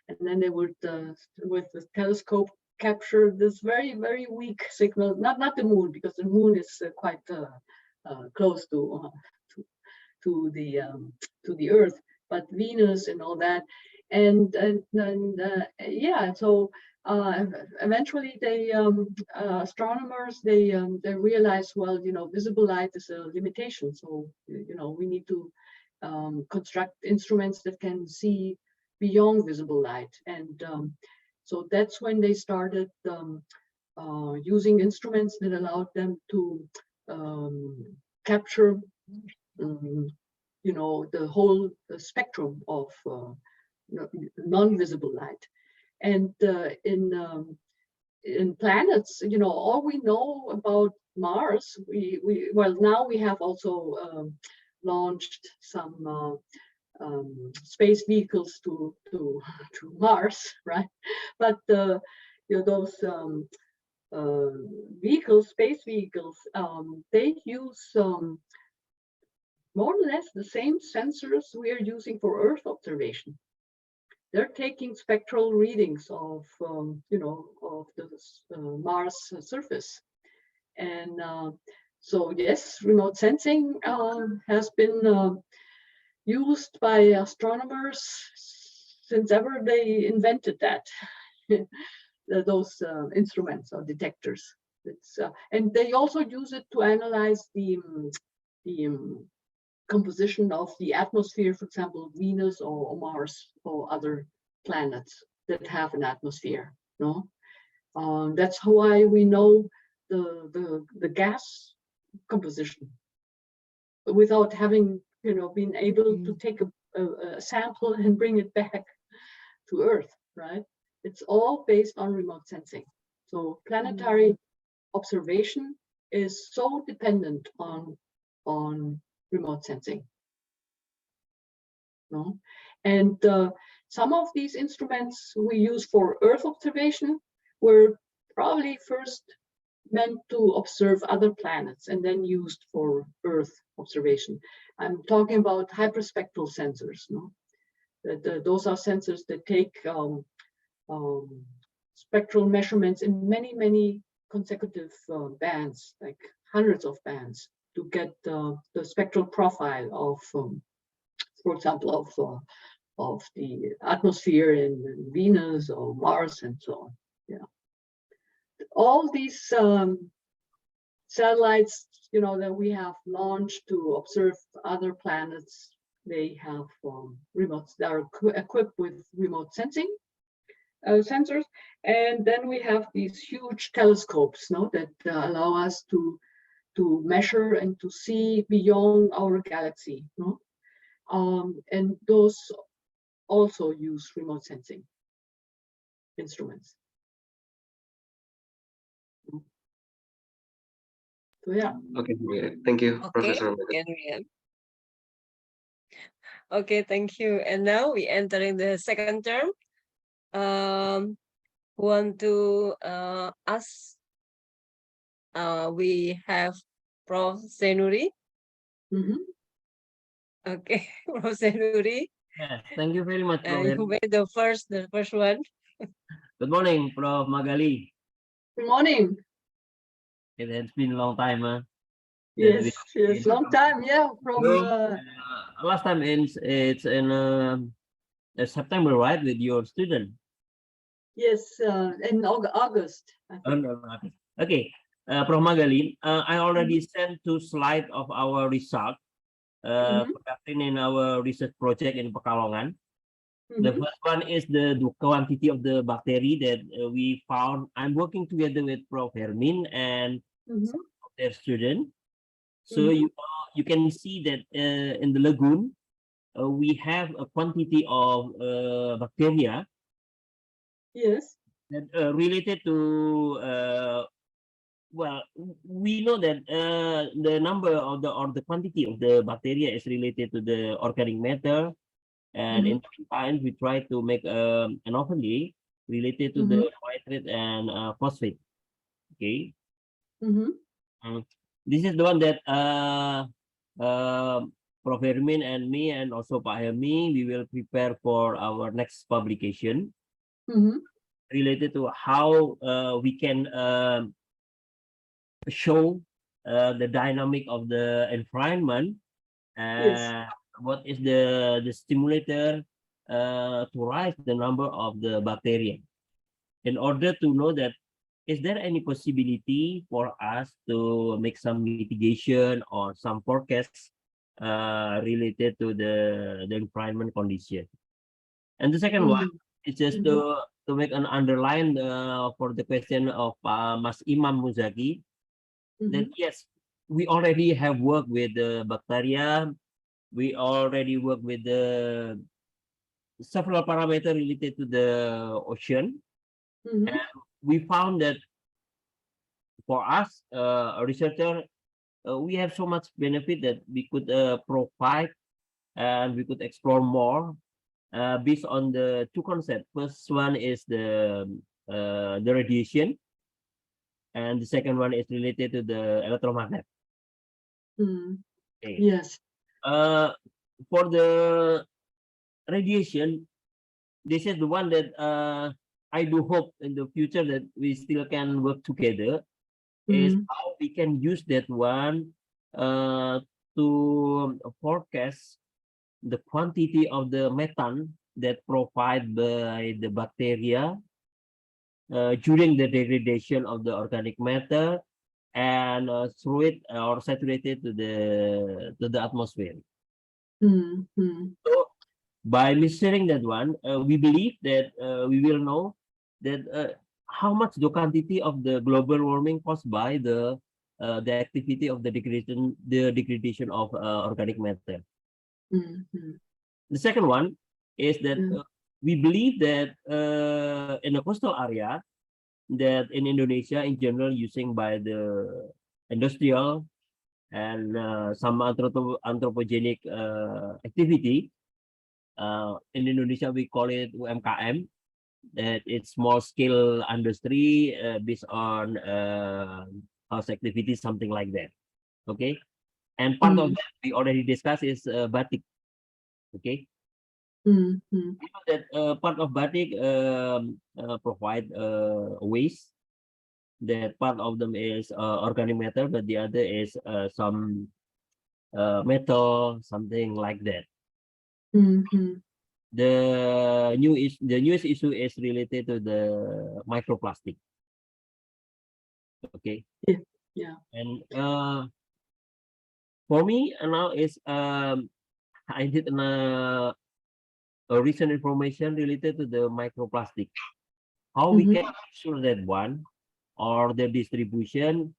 and then they would with the telescope capture this very, very weak signal. Not the moon, because the moon is quite close to the Earth, but Venus and all that, and yeah. So eventually, they astronomers they realized, well, you know, visible light is a limitation. So you know, we need to construct instruments that can see beyond visible light, and so that's when they started using instruments that allowed them to capture you know, the whole spectrum of non-visible light. And in planets, you know, all we know about Mars, well, now we have also launched some space vehicles to Mars, right? But you know, those vehicles, space vehicles, they use more or less the same sensors we are using for Earth observation. They're taking spectral readings of, you know, of the Mars surface. And so, yes, remote sensing has been used by astronomers since ever they invented that, those instruments or detectors. It's, and they also use it to analyze the composition of the atmosphere, for example, Venus or Mars or other planets that have an atmosphere. No, that's why we know the gas composition without having, you know, been able to take a sample and bring it back to Earth. Right? It's all based on remote sensing. So planetary observation is so dependent on remote sensing. No? And some of these instruments we use for Earth observation were probably first meant to observe other planets and then used for Earth observation. I'm talking about hyperspectral sensors. No? Those are sensors that take spectral measurements in many, many consecutive bands, like hundreds of bands, to get the spectral profile of, for example, of the atmosphere in Venus or Mars and so on. Yeah, all these satellites, you know, that we have launched to observe other planets, they have remotes that are equipped with remote sensing sensors, and then we have these huge telescopes, no, that allow us to measure and to see beyond our galaxy, no? And those also use remote sensing instruments. So yeah. Okay, thank you, Okay, Professor. okay, thank you. And now we entering the second term. Want to ask? We have Prof. Senuri. Okay, Prof. Senuri. Yes, thank you very much, Prof. You made the first one. Good morning, Prof. Magali. Good morning. It has been a long time, huh? Yes, yes, long time. Yeah, from last time it's in September, right, with your student? Yes, in August. Okay, Prof. Magali, I already sent 2 slides of our result in our research project in Pekalongan. The first one is the quantity of the bacteria that we found. I'm working together with Prof. Hermin and some of their students. So you can see that in the lagoon, we have a quantity of bacteria Yes. that related to well, we know that the number of the or the quantity of the bacteria is related to the organic matter, and in times we try to make an overlay related to the nitrate and phosphate. Okay, this is the one that Prof. Hermin and me and also Pak Helmi, we will prepare for our next publication related to how we can show the dynamic of the environment and what is the stimulator to rise the number of the bacteria in order to know that is there any possibility for us to make some mitigation or some forecasts related to the environment condition. And the second one is just to make an underline for the question of Mas Imam Muzaki, that yes, we already have worked with the bacteria, we already work with the several parameters related to the ocean, and we found that for us, a researcher, we have so much benefit that we could provide and we could explore more based on the two concepts. First one is the radiation, and the second one is related to the electromagnet. Okay. Yes. For the radiation, this is the one that I do hope in the future that we still can work together, is how we can use that one to forecast the quantity of the methane that provided by the bacteria during the degradation of the organic matter and through it or saturated to the atmosphere. So by measuring that one, we believe that we will know that how much the quantity of the global warming caused by the activity of the degradation of organic matter. The second one is that we believe that in the coastal area, that in Indonesia in general, using by the industrial and some anthropogenic activity, in Indonesia we call it UMKM, that it's small scale industry based on house activity, something like that. Okay, and part of that we already discussed is batik. Okay, you know that part of batik provide waste. That part of them is organic matter, but the other is some metal, something like that. The newest issue is related to the microplastic. Okay. Yeah. And for me now is I did a recent information related to the microplastic. How we can ensure that one or the distribution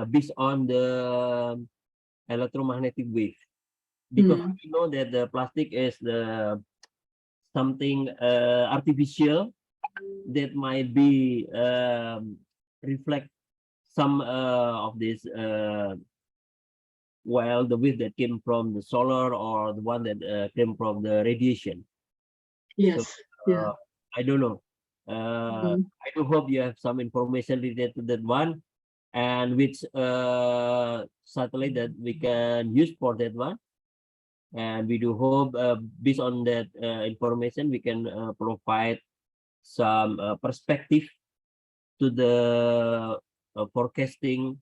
based on the electromagnetic wave, because we know that the plastic is the something artificial that might be reflect some of this well, the wave that came from the solar or the one that came from the radiation. Yes. So, I don't know. I do hope you have some information related to that one, and which satellite that we can use for that one. And we do hope based on that information, we can provide some perspective to the forecasting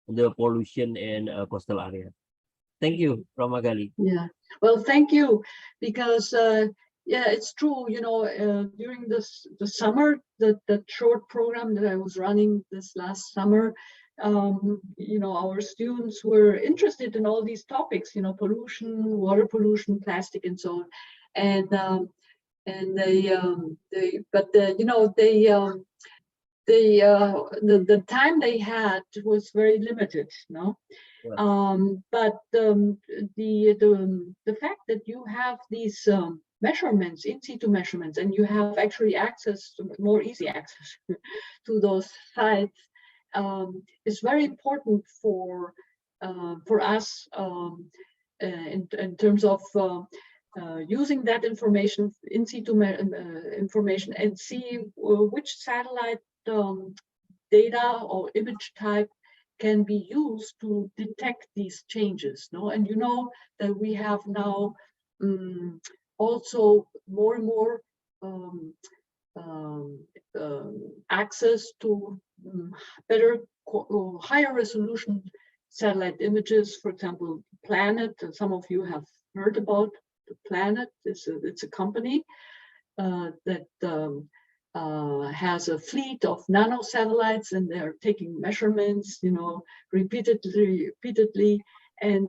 the pollution in coastal area. Thank you, Ramagali. Yeah, well, thank you, because yeah, it's true. You know, during the summer, the short program that I was running this last summer, you know, our students were interested in all these topics. You know, pollution, water pollution, plastic, and so on, and they but you know, the time they had was very limited, no? Yeah. But the fact that you have these measurements, in situ measurements, and you have actually access to more easy access to those sites, is very important for us in terms of using that information, in situ information, and see which satellite data or image type can be used to detect these changes. No, and you know that we have now also more and more access to better, higher resolution satellite images. For example, Planet, and some of you have heard about the Planet. It's a company that has a fleet of nano satellites, and they're taking measurements, you know, repeatedly, and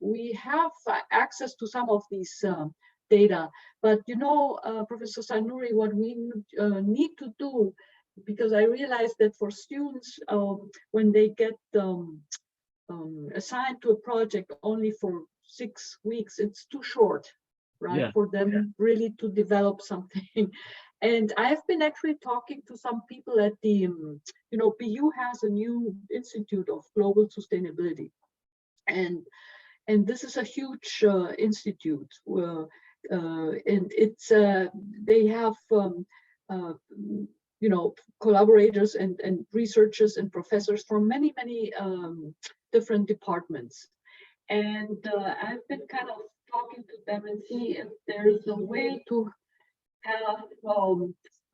we have access to some of these data. But you know, Professor Sanuri, what we need to do, because I realized that for students, when they get assigned to a project only for 6 weeks, it's too short, right? For them really to develop something. And I've been actually talking to some people at the, you know, BU has a new Institute of Global Sustainability. And this is a huge institute, and it's they have you know, collaborators and researchers and professors from many different departments. And I've been kind of talking to them and see if there's a way to have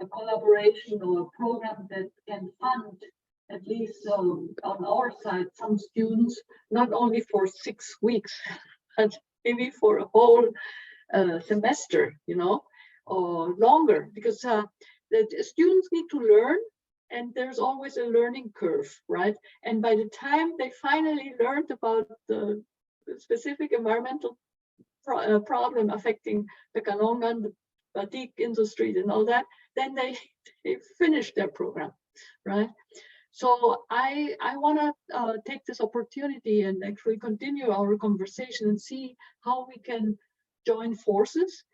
a collaboration or a program that can fund at least on our side some students, not only for 6 weeks, but maybe for a whole semester, you know, or longer, because the students need to learn, and there's always a learning curve, right? And by the time they finally learned about the specific environmental problem affecting the Pekalongan, the batik industry, and all that, then they finish their program, right? So I want to take this opportunity and actually continue our conversation and see how we can join forces.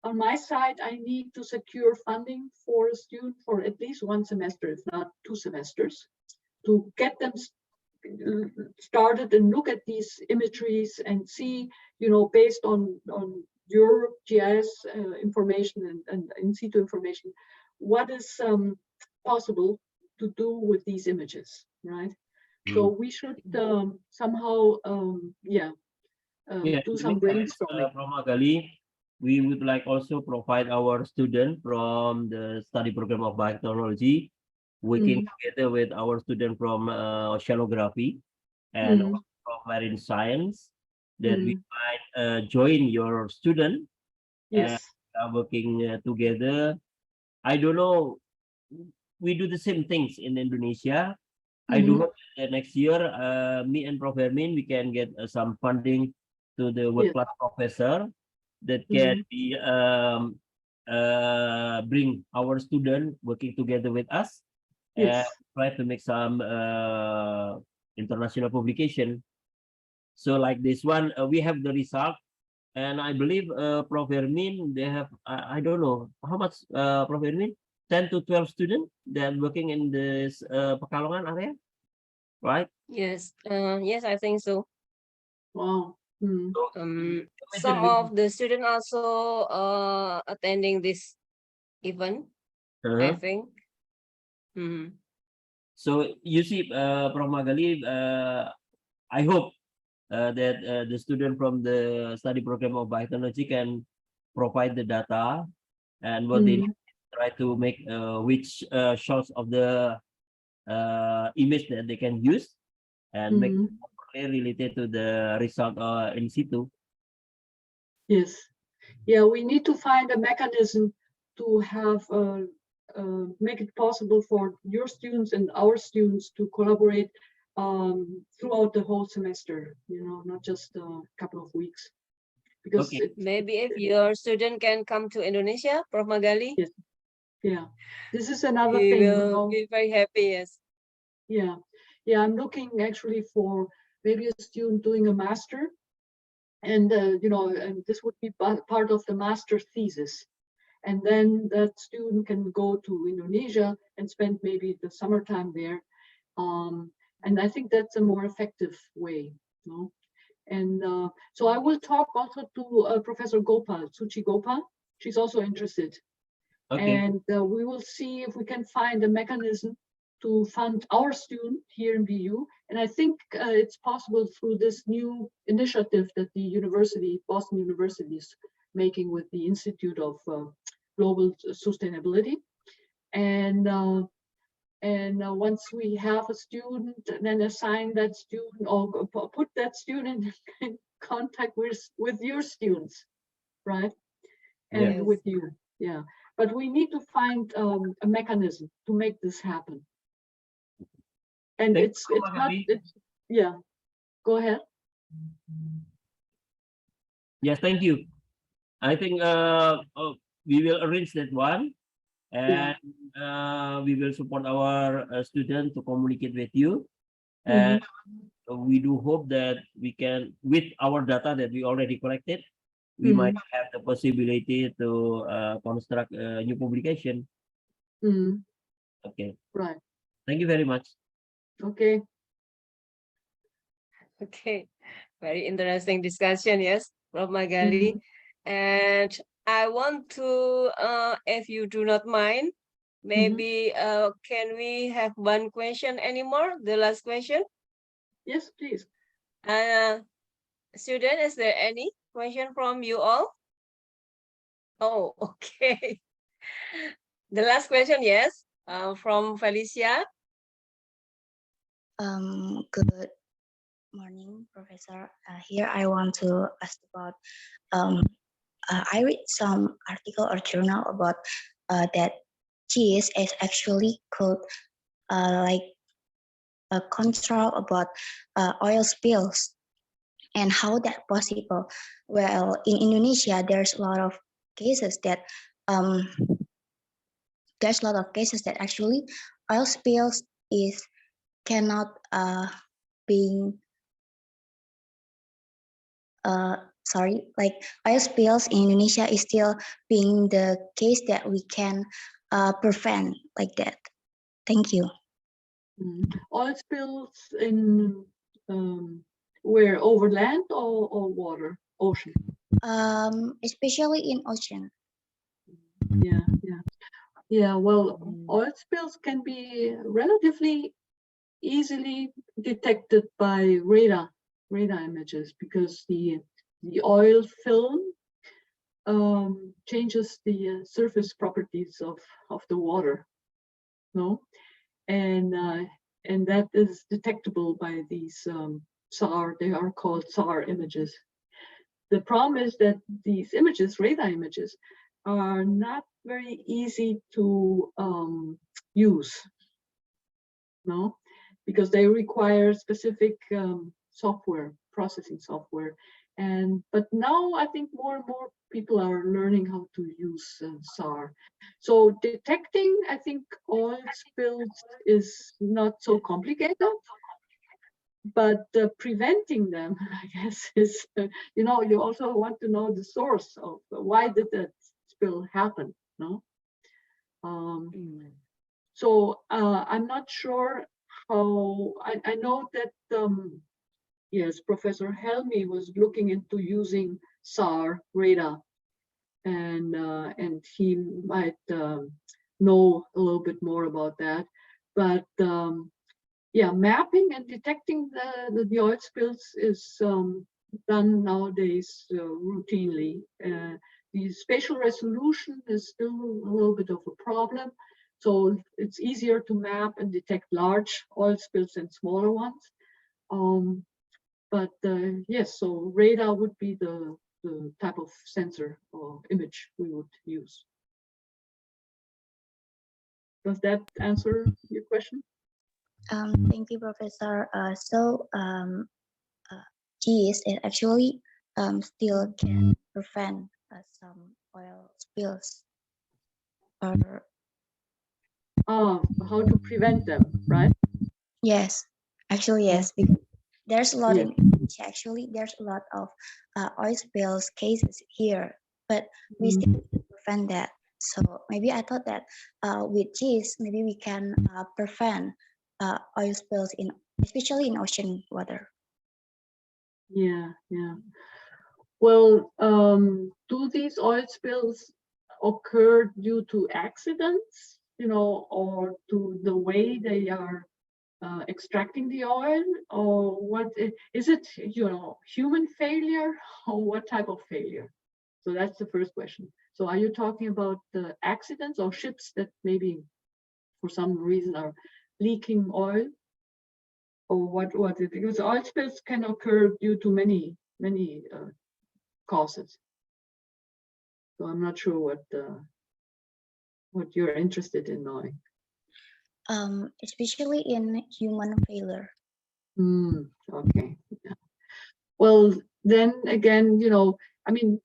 On my side, I need to secure funding for a student for at least 1 semester, if not 2 semesters, to get them started and look at these imageries and see, you know, based on your GIS information and in situ information, what is possible to do with these images, right? So we should somehow, do some brainstorming. Magali, we would like also provide our student from the study program of biotechnology, working together with our student from oceanography and from marine science, that we might join your student. Yes. And working together. I don't know, we do the same things in Indonesia. I do hope that next year, me and Prof. Hermin, we can get some funding to the world-class professor that can be bring our student working together with us and try to make some international publication. So like this one, we have the result, and I believe Prof. Hermin, they have, I don't know how much, Prof. Hermin, 10 to 12 students that are working in this Pekalongan area, right? Yes, yes, I think so. Wow. Some of the students also attending this event, I think. So you see, Prof. Magali, I hope that the student from the study program of biotechnology can provide the data and what they try to make which shots of the image that they can use and make it related to the result in situ. Yes. Yeah, we need to find a mechanism to have make it possible for your students and our students to collaborate throughout the whole semester, you know, not just a couple of weeks. Because maybe if your student can come to Indonesia, Prof. Magali. Yes. Yeah, this is another we thing. Will be very happy. Yes. Yeah, yeah. I'm looking actually for maybe a student doing a master And and this would be part of the master thesis. And then that student can go to Indonesia and spend maybe the summertime there. And I think that's a more effective way. And so I will talk also to Professor Gopal, Suchi Gopal. She's also interested. Okay. And we will see if we can find a mechanism to fund our student here in BU. And I think it's possible through this new initiative that the university, Boston University, is making with the Institute of Global Sustainability. And once we have a student, then assign that student or put that student in contact with your students, right? And Yes. with you, yeah. But we need to find a mechanism to make this happen. And it's not, yeah, go ahead. Yes, thank you. I think we will arrange that one, and we will support our students to communicate with you. And we do hope that we can, with our data that we already collected, we might have the possibility to construct a new publication. Okay. Right. Thank you very much. Okay. Okay, very interesting discussion, yes, Prof. Magali. And I want to, if you do not mind, maybe can we have one question anymore? The last question? Yes, please. Student, is there any question from you all? Oh, okay. The last question, yes, from Felicia. Good morning, Professor. Here I want to ask about, I read some article or journal about that GIS is actually could like control about oil spills and how that possible. Well, in Indonesia, there's a lot of cases that actually oil spills cannot being like oil spills in Indonesia is still being the case that we can prevent like that. Thank you. Oil spills in where, over land or water, ocean? Especially in ocean. Yeah. Well, oil spills can be relatively easily detected by radar images, because the oil film changes the surface properties of the water, and that is detectable by these SAR. They are called SAR images. The problem is that these images, radar images, are not very easy to use, because they require specific processing software. But now I think more and more people are learning how to use SAR. So detecting, I think, oil spills is not so complicated, but preventing them, I guess, is, you also want to know the source of why did that spill happen, So I'm not sure how. I know that yes, Professor Helmi was looking into using SAR radar, and he might know a little bit more about that. But yeah, mapping and detecting the oil spills is done nowadays routinely. The spatial resolution is still a little bit of a problem. So it's easier to map and detect large oil spills than smaller ones. But yes, so radar would be the type of sensor or image we would use. Does that answer your question? Thank you, Professor. So GIS is actually still can prevent some oil spills. How to prevent them, right? Yes, actually yes, because there's a lot in beach, actually, there's a lot of oil spills cases here, but we still need to prevent that. So maybe I thought that with GIS, maybe we can prevent oil spills especially in ocean water. Yeah, yeah. Well, do these oil spills occur due to accidents, or to the way they are extracting the oil, or what is it, human failure, or what type of failure? So that's the first question. So are you talking about the accidents or ships that maybe for some reason are leaking oil? Or what was it? Because oil spills can occur due to many causes. So I'm not sure what you're interested in knowing. Especially in human failure. Okay. Yeah. Well, then again, I mean,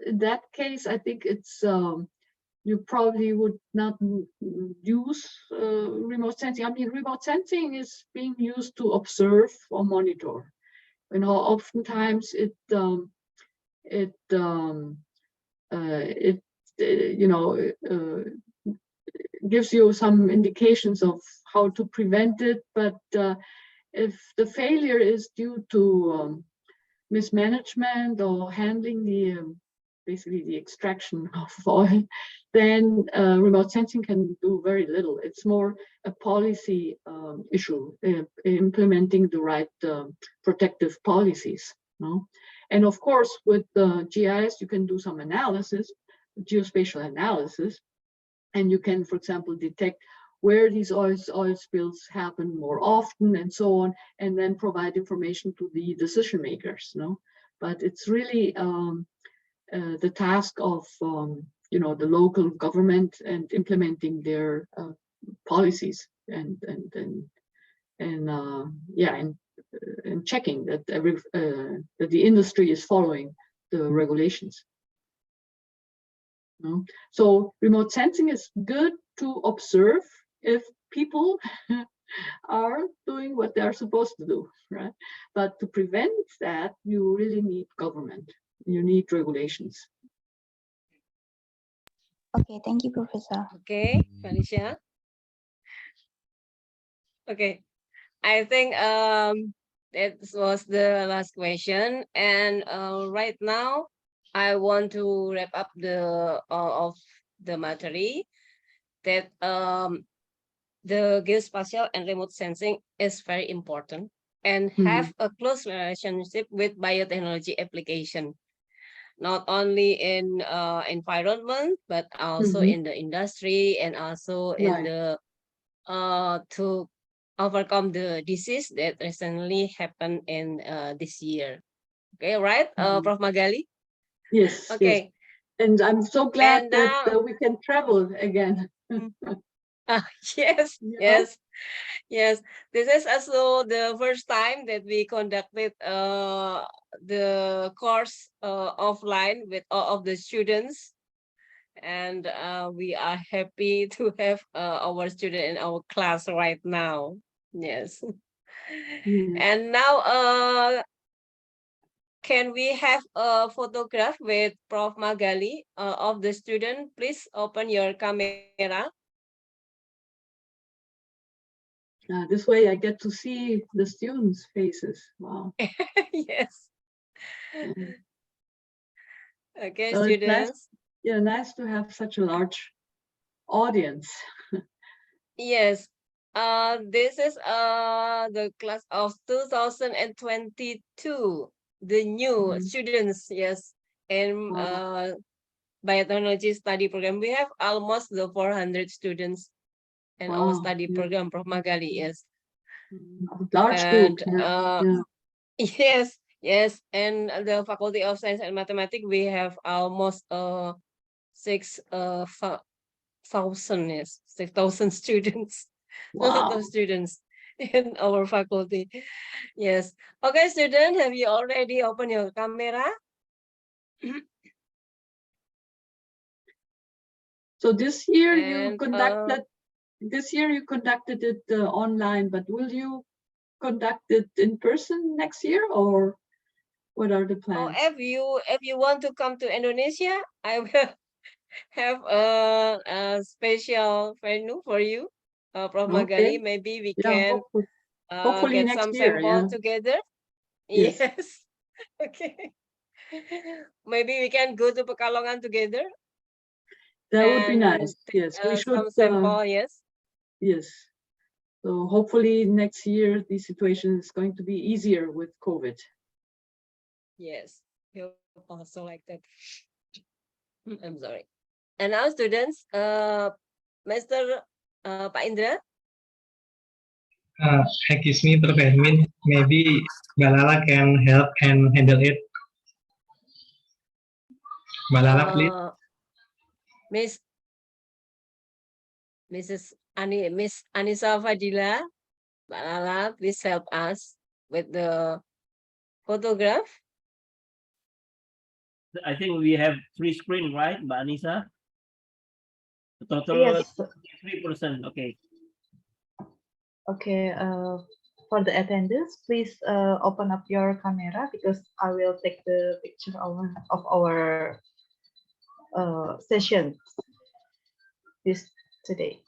in that case, I think it's you probably would not use remote sensing. I mean, remote sensing is being used to observe or monitor. Oftentimes it gives you some indications of how to prevent it, but if the failure is due to mismanagement or handling basically the extraction of oil, then remote sensing can do very little. It's more a policy issue, implementing the right protective policies. And of course, with GIS, you can do some analysis, geospatial analysis, and you can, for example, detect where these oil spills happen more often and so on, and then provide information to the decision makers. But it's really the task of the local government and implementing their policies and checking that that the industry is following the regulations. So remote sensing is good to observe if people are doing what they're supposed to do, right? But to prevent that, you really need government. You need regulations. Okay, thank you, Professor. Okay, Felicia. Okay, I think that was the last question, and right now I want to wrap up the of the material that the geospatial and remote sensing is very important and have a close relationship with biotechnology application, not only in environment, but also in the industry and also in the to overcome the disease that recently happened in this year. Okay, right, Prof. Magali? Yes. Okay. Yes. And I'm so glad And that now, we can travel again. yes, yes, yes. This is also the first time that we conducted the course offline with all of the students. And we are happy to have our student in our class right now. Yes. And now, can we have a photograph with Prof. Magali of the student? Please open your camera. This way I get to see the students' faces. Wow. Yes. Okay, So it's students. nice to have such a large audience. Yes. This is the class of 2022, the new students, yes, and biotechnology study program. We have almost the 400 students in our study program, Prof. Magali, yes. Large group. Yes, yes, and the Faculty of Science and Mathematics, we have almost 6,000, yes, 6,000 students. Wow. Those students in our faculty. Yes. Okay, student, have you already opened your camera? So this year you conducted it online, but will you conduct it in person next year, or what are the Oh, plans? if you want to come to Indonesia, I will have a special venue for you, Prof. Magali. Okay. Maybe we Yeah, can hopefully get next some year. sample Yeah. together. Yes. Yes. Okay. Maybe we can go to Pekalongan together. That would be and nice. take, Yes, we should. some sample. Yes. Yes. So hopefully next year the situation is going to be easier with COVID. Yes. We hope also like that. I'm sorry. And now, students, Mr. Pak Indra. Excuse me, Prof. Edwin. Maybe Balala can help and handle it. Balala, please. Miss Anissa Fadila, Balala, please help us with the photograph. I think we have 3 screens, right, Mbak Anissa? Total Yes. 3%. Okay. Okay. For the attendance, please open up your camera because I will take the picture of our session this today.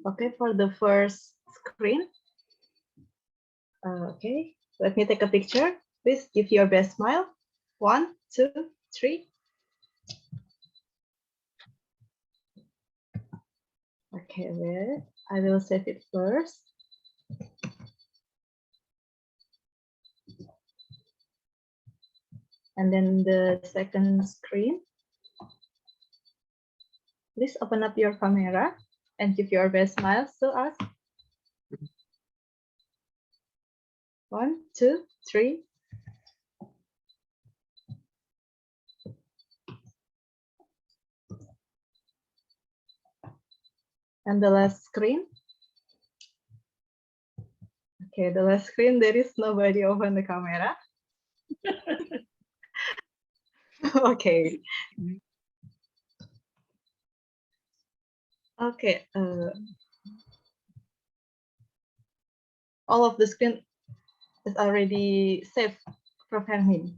Okay, for the first screen. Okay, let me take a picture. Please give your best smile. 1, 2, 3. Okay, wait. I will save it first. And then the second screen. Please open up your camera and give your best smile to us. 1, 2, 3. And the last screen. Okay, the last screen, there is nobody open the camera. Okay. Okay. All of the screen is already saved, Prof. Hermin.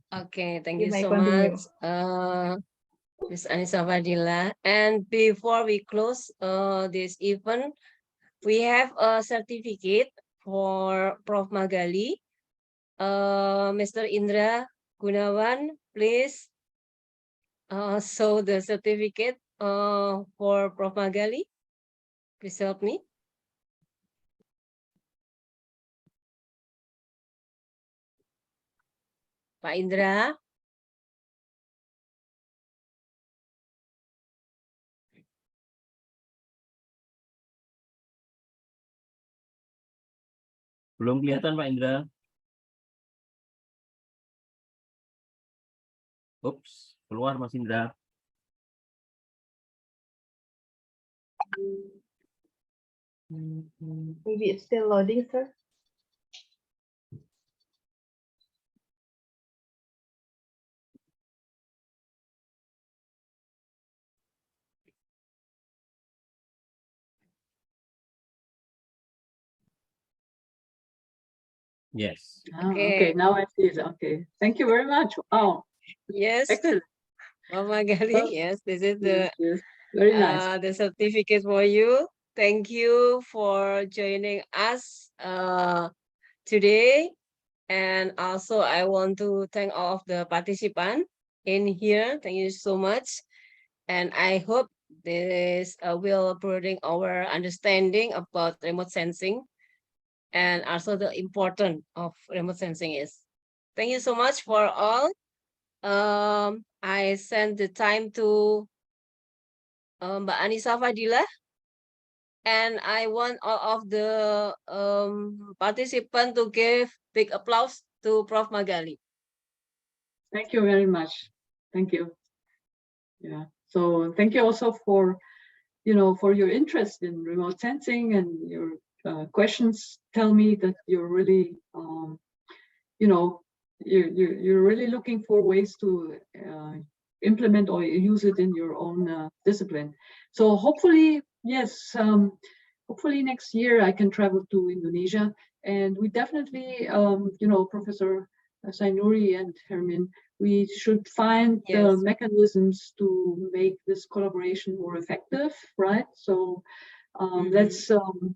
Okay, thank You you may so continue. much, Ms. Anissa Fadila. And before we close this event, we have a certificate for Prof. Magali. Mr. Indra Gunawan, please show the certificate for Prof. Magali. Please help me. Pak Indra. Belum kelihatan Pak Indra. Oops, keluar Mas Indra. Maybe it's still loading, sir. Yes. Okay, now I see it. Okay, thank you very much. Wow. Yes. Excellent. Prof. Magali, Well, yes, this is the yes, very nice. the certificate for you. Thank you for joining us today. And also I want to thank all of the participants in here. Thank you so much. And I hope this will broaden our understanding about remote sensing and also the importance of remote sensing is. Thank you so much for all. I send the time to Mbak Anissa Fadila, and I want all of the participants to give big applause to Prof. Magali. Thank you very much. Thank you. Yeah. So thank you also for, for your interest in remote sensing, and your questions tell me that you're really, you're really looking for ways to implement or use it in your own discipline. So hopefully, yes, hopefully next year I can travel to Indonesia, and we definitely, Professor Sainuri and Hermin, we should find the Yes. mechanisms to make this collaboration more effective, right? So let's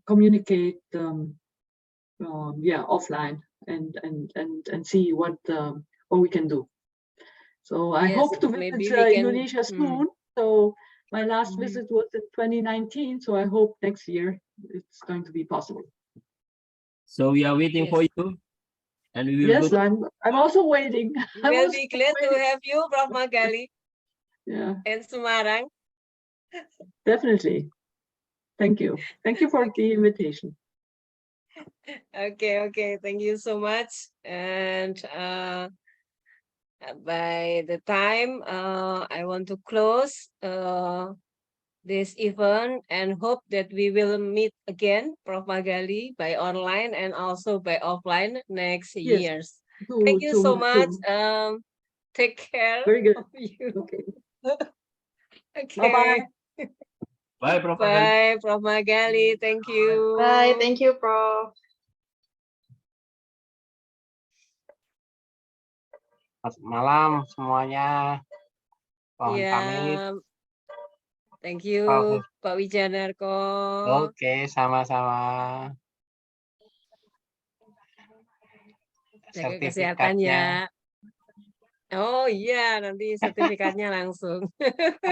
communicate, offline and see what we can do. So I Yes, hope to maybe visit we can. Indonesia soon. So my last visit was in 2019. So I hope next year it's going to be possible. So we are waiting for Yes. you, and we will Yes, go. I'm also waiting. I'm We'll also be glad to waiting. have you, Prof. Magali, Yeah, and Semarang. definitely. Thank you. Thank you for the invitation. Okay. Thank you so much. And by the time I want to close this event and hope that we will meet again, Prof. Magali, by online and also by offline next Yes. years. Thank you so much. Take care Very good. of you. Okay. Okay. Bye-bye. Bye, Prof. Magali. Bye, Prof. Magali. Thank you. Bye. Thank you, Prof. Selamat malam semuanya. Mohon pamit. Ya, thank you, Prof. Pak Wijanarko. Oke, sama-sama. Jaga kesehatan ya. Oh iya, nanti sertifikatnya langsung.